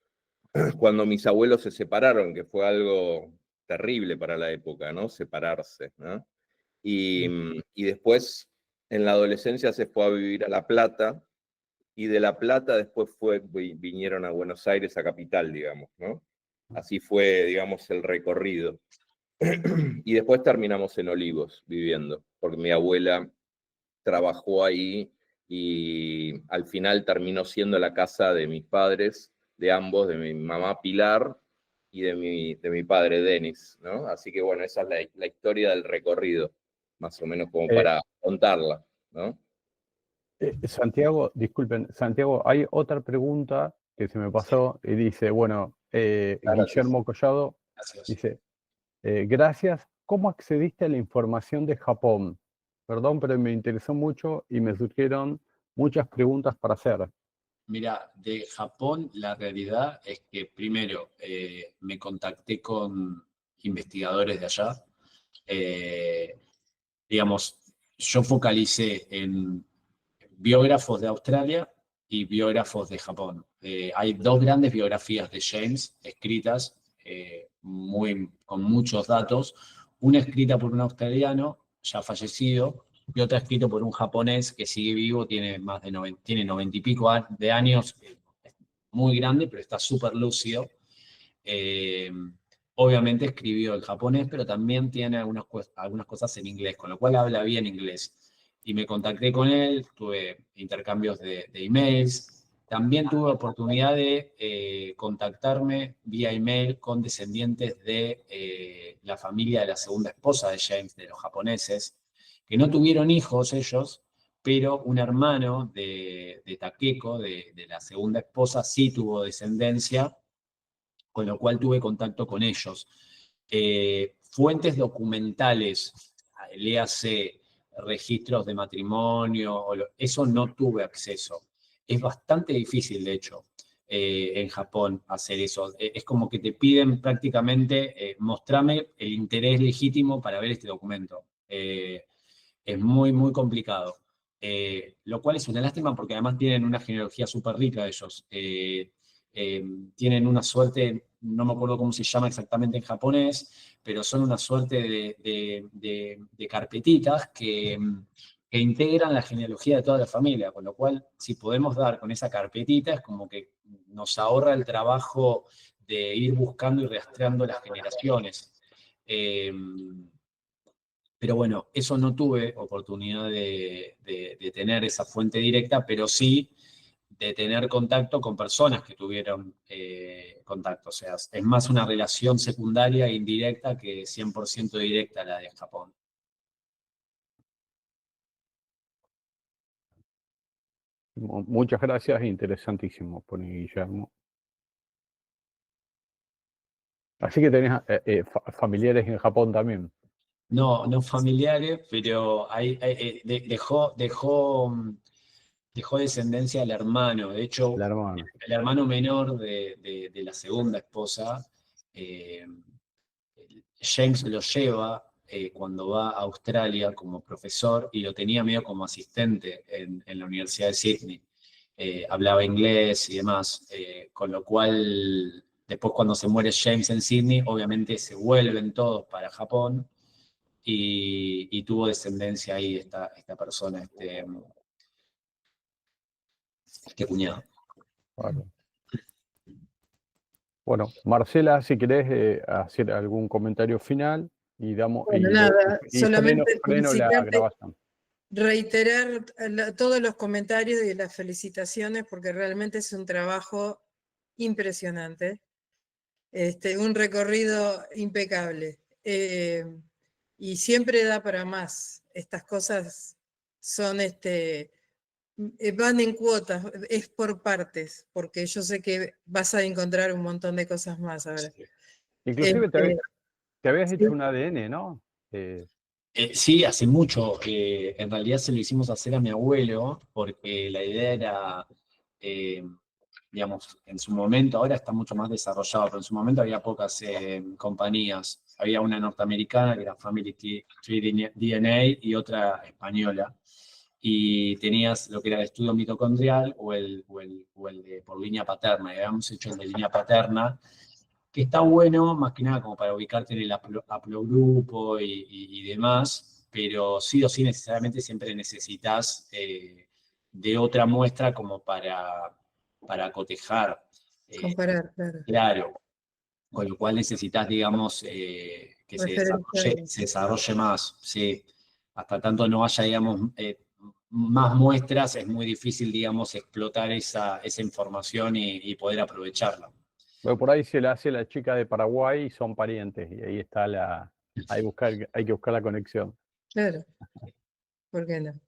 S4: Cuando mis abuelos se separaron, que fue algo terrible para la época, ¿no? Separarse, ¿no? Y después, en la adolescencia, se fue a vivir a La Plata, y de La Plata después vinieron a Buenos Aires, a Capital, digamos, ¿no? Así fue, digamos, el recorrido. Y después terminamos en Olivos, viviendo, porque mi abuela trabajó ahí y al final terminó siendo la casa de mis padres, de ambos, de mi mamá Pilar y de mi padre Denis, ¿no? Así que bueno, esa es la historia del recorrido, más o menos como para contarla, ¿no?
S3: Santiago, disculpen, Santiago, hay otra pregunta que se me pasó y dice, bueno, Guillermo Collado dice, gracias, ¿cómo accediste a la información de Japón? Perdón, pero me interesó mucho y me surgieron muchas preguntas para hacer.
S2: Mira, de Japón la realidad es que primero me contacté con investigadores de allá. Digamos, yo focalicé en biógrafos de Australia y biógrafos de Japón. Hay dos grandes biografías de James escritas con muchos datos. Una escrita por un australiano ya fallecido y otra escrita por un japonés que sigue vivo, tiene más de 90 y pico de años, muy grande, pero está súper lúcido. Obviamente escribió en japonés, pero también tiene algunas cosas en inglés, con lo cual habla bien inglés. Y me contacté con él, tuve intercambios de emails. También tuve oportunidad de contactarme vía email con descendientes de la familia de la segunda esposa de James, de los japoneses, que no tuvieron hijos ellos, pero un hermano de Takeko, de la segunda esposa, sí tuvo descendencia, con lo cual tuve contacto con ellos. Fuentes documentales, léase registros de matrimonio, eso no tuve acceso. Es bastante difícil, de hecho, en Japón hacer eso. Es como que te piden prácticamente, mostrame el interés legítimo para ver este documento. Es muy, muy complicado. Lo cual es una lástima porque además tienen una genealogía súper rica ellos. Tienen una suerte, no me acuerdo cómo se llama exactamente en japonés, pero son una suerte de carpetitas que integran la genealogía de toda la familia, con lo cual si podemos dar con esa carpetita es como que nos ahorra el trabajo de ir buscando y rastreando las generaciones. Pero bueno, eso no tuve oportunidad de tener esa fuente directa, pero sí de tener contacto con personas que tuvieron contacto. O sea, es más una relación secundaria e indirecta que 100% directa la de Japón.
S3: Muchas gracias, interesantísimo, pone Guillermo. Así que tenés familiares en Japón también.
S2: No, no familiares, pero dejó descendencia al hermano. De hecho, el hermano menor de la segunda esposa James lo lleva cuando va a Australia como profesor y lo tenía medio como asistente en la Universidad de Sydney. Hablaba inglés y demás, con lo cual después cuando se muere James en Sydney, obviamente se vuelven todos para Japón y tuvo descendencia ahí esta persona, este cuñado.
S3: Bueno, Marcela, si querés hacer algún comentario final y damos
S1: Bueno, nada,
S3: y
S1: solamente
S3: freno la
S1: felicitarte,
S3: grabación.
S1: reiterar todos los comentarios y las felicitaciones porque realmente es un trabajo impresionante, un recorrido impecable. Y siempre da para más. Estas cosas son, van en cuotas, es por partes, porque yo sé que vas a encontrar un montón de cosas más ahora.
S3: Inclusive te habías
S1: sí.
S3: hecho un ADN, ¿no?
S2: Sí, hace mucho. En realidad se lo hicimos hacer a mi abuelo, porque la idea era, digamos, en su momento, ahora está mucho más desarrollado, pero en su momento había pocas compañías. Había una norteamericana que era Family Tree DNA y otra española. Y tenías lo que era el estudio mitocondrial o el de por línea paterna. Y habíamos hecho el de línea paterna, que está bueno, más que nada como para ubicarte en el haplogrupo y demás, pero sí o sí necesariamente siempre necesitas de otra muestra como para cotejar.
S1: Comparar, claro.
S2: Claro, con lo cual necesitas, digamos, que se desarrolle más. Sí. Hasta tanto no haya, digamos, más muestras, es muy difícil, digamos, explotar esa información y poder aprovecharla.
S3: Bueno, por ahí se la hace la chica de Paraguay y son parientes, y ahí está hay que buscar la conexión.
S1: Claro, ¿por qué no?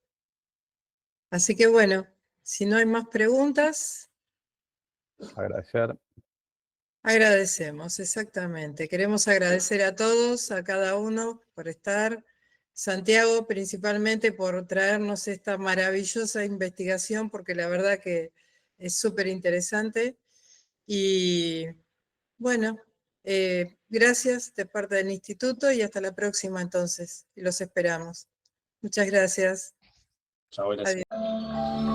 S1: Así que bueno, si no hay más preguntas.
S3: Agradecer.
S1: Agradecemos, exactamente. Queremos agradecer a todos, a cada uno por estar. Santiago, principalmente por traernos esta maravillosa investigación, porque la verdad que es súper interesante. Y bueno, gracias de parte del instituto y hasta la próxima entonces. Y los esperamos. Muchas gracias.
S2: Chao, gracias.
S1: Adiós.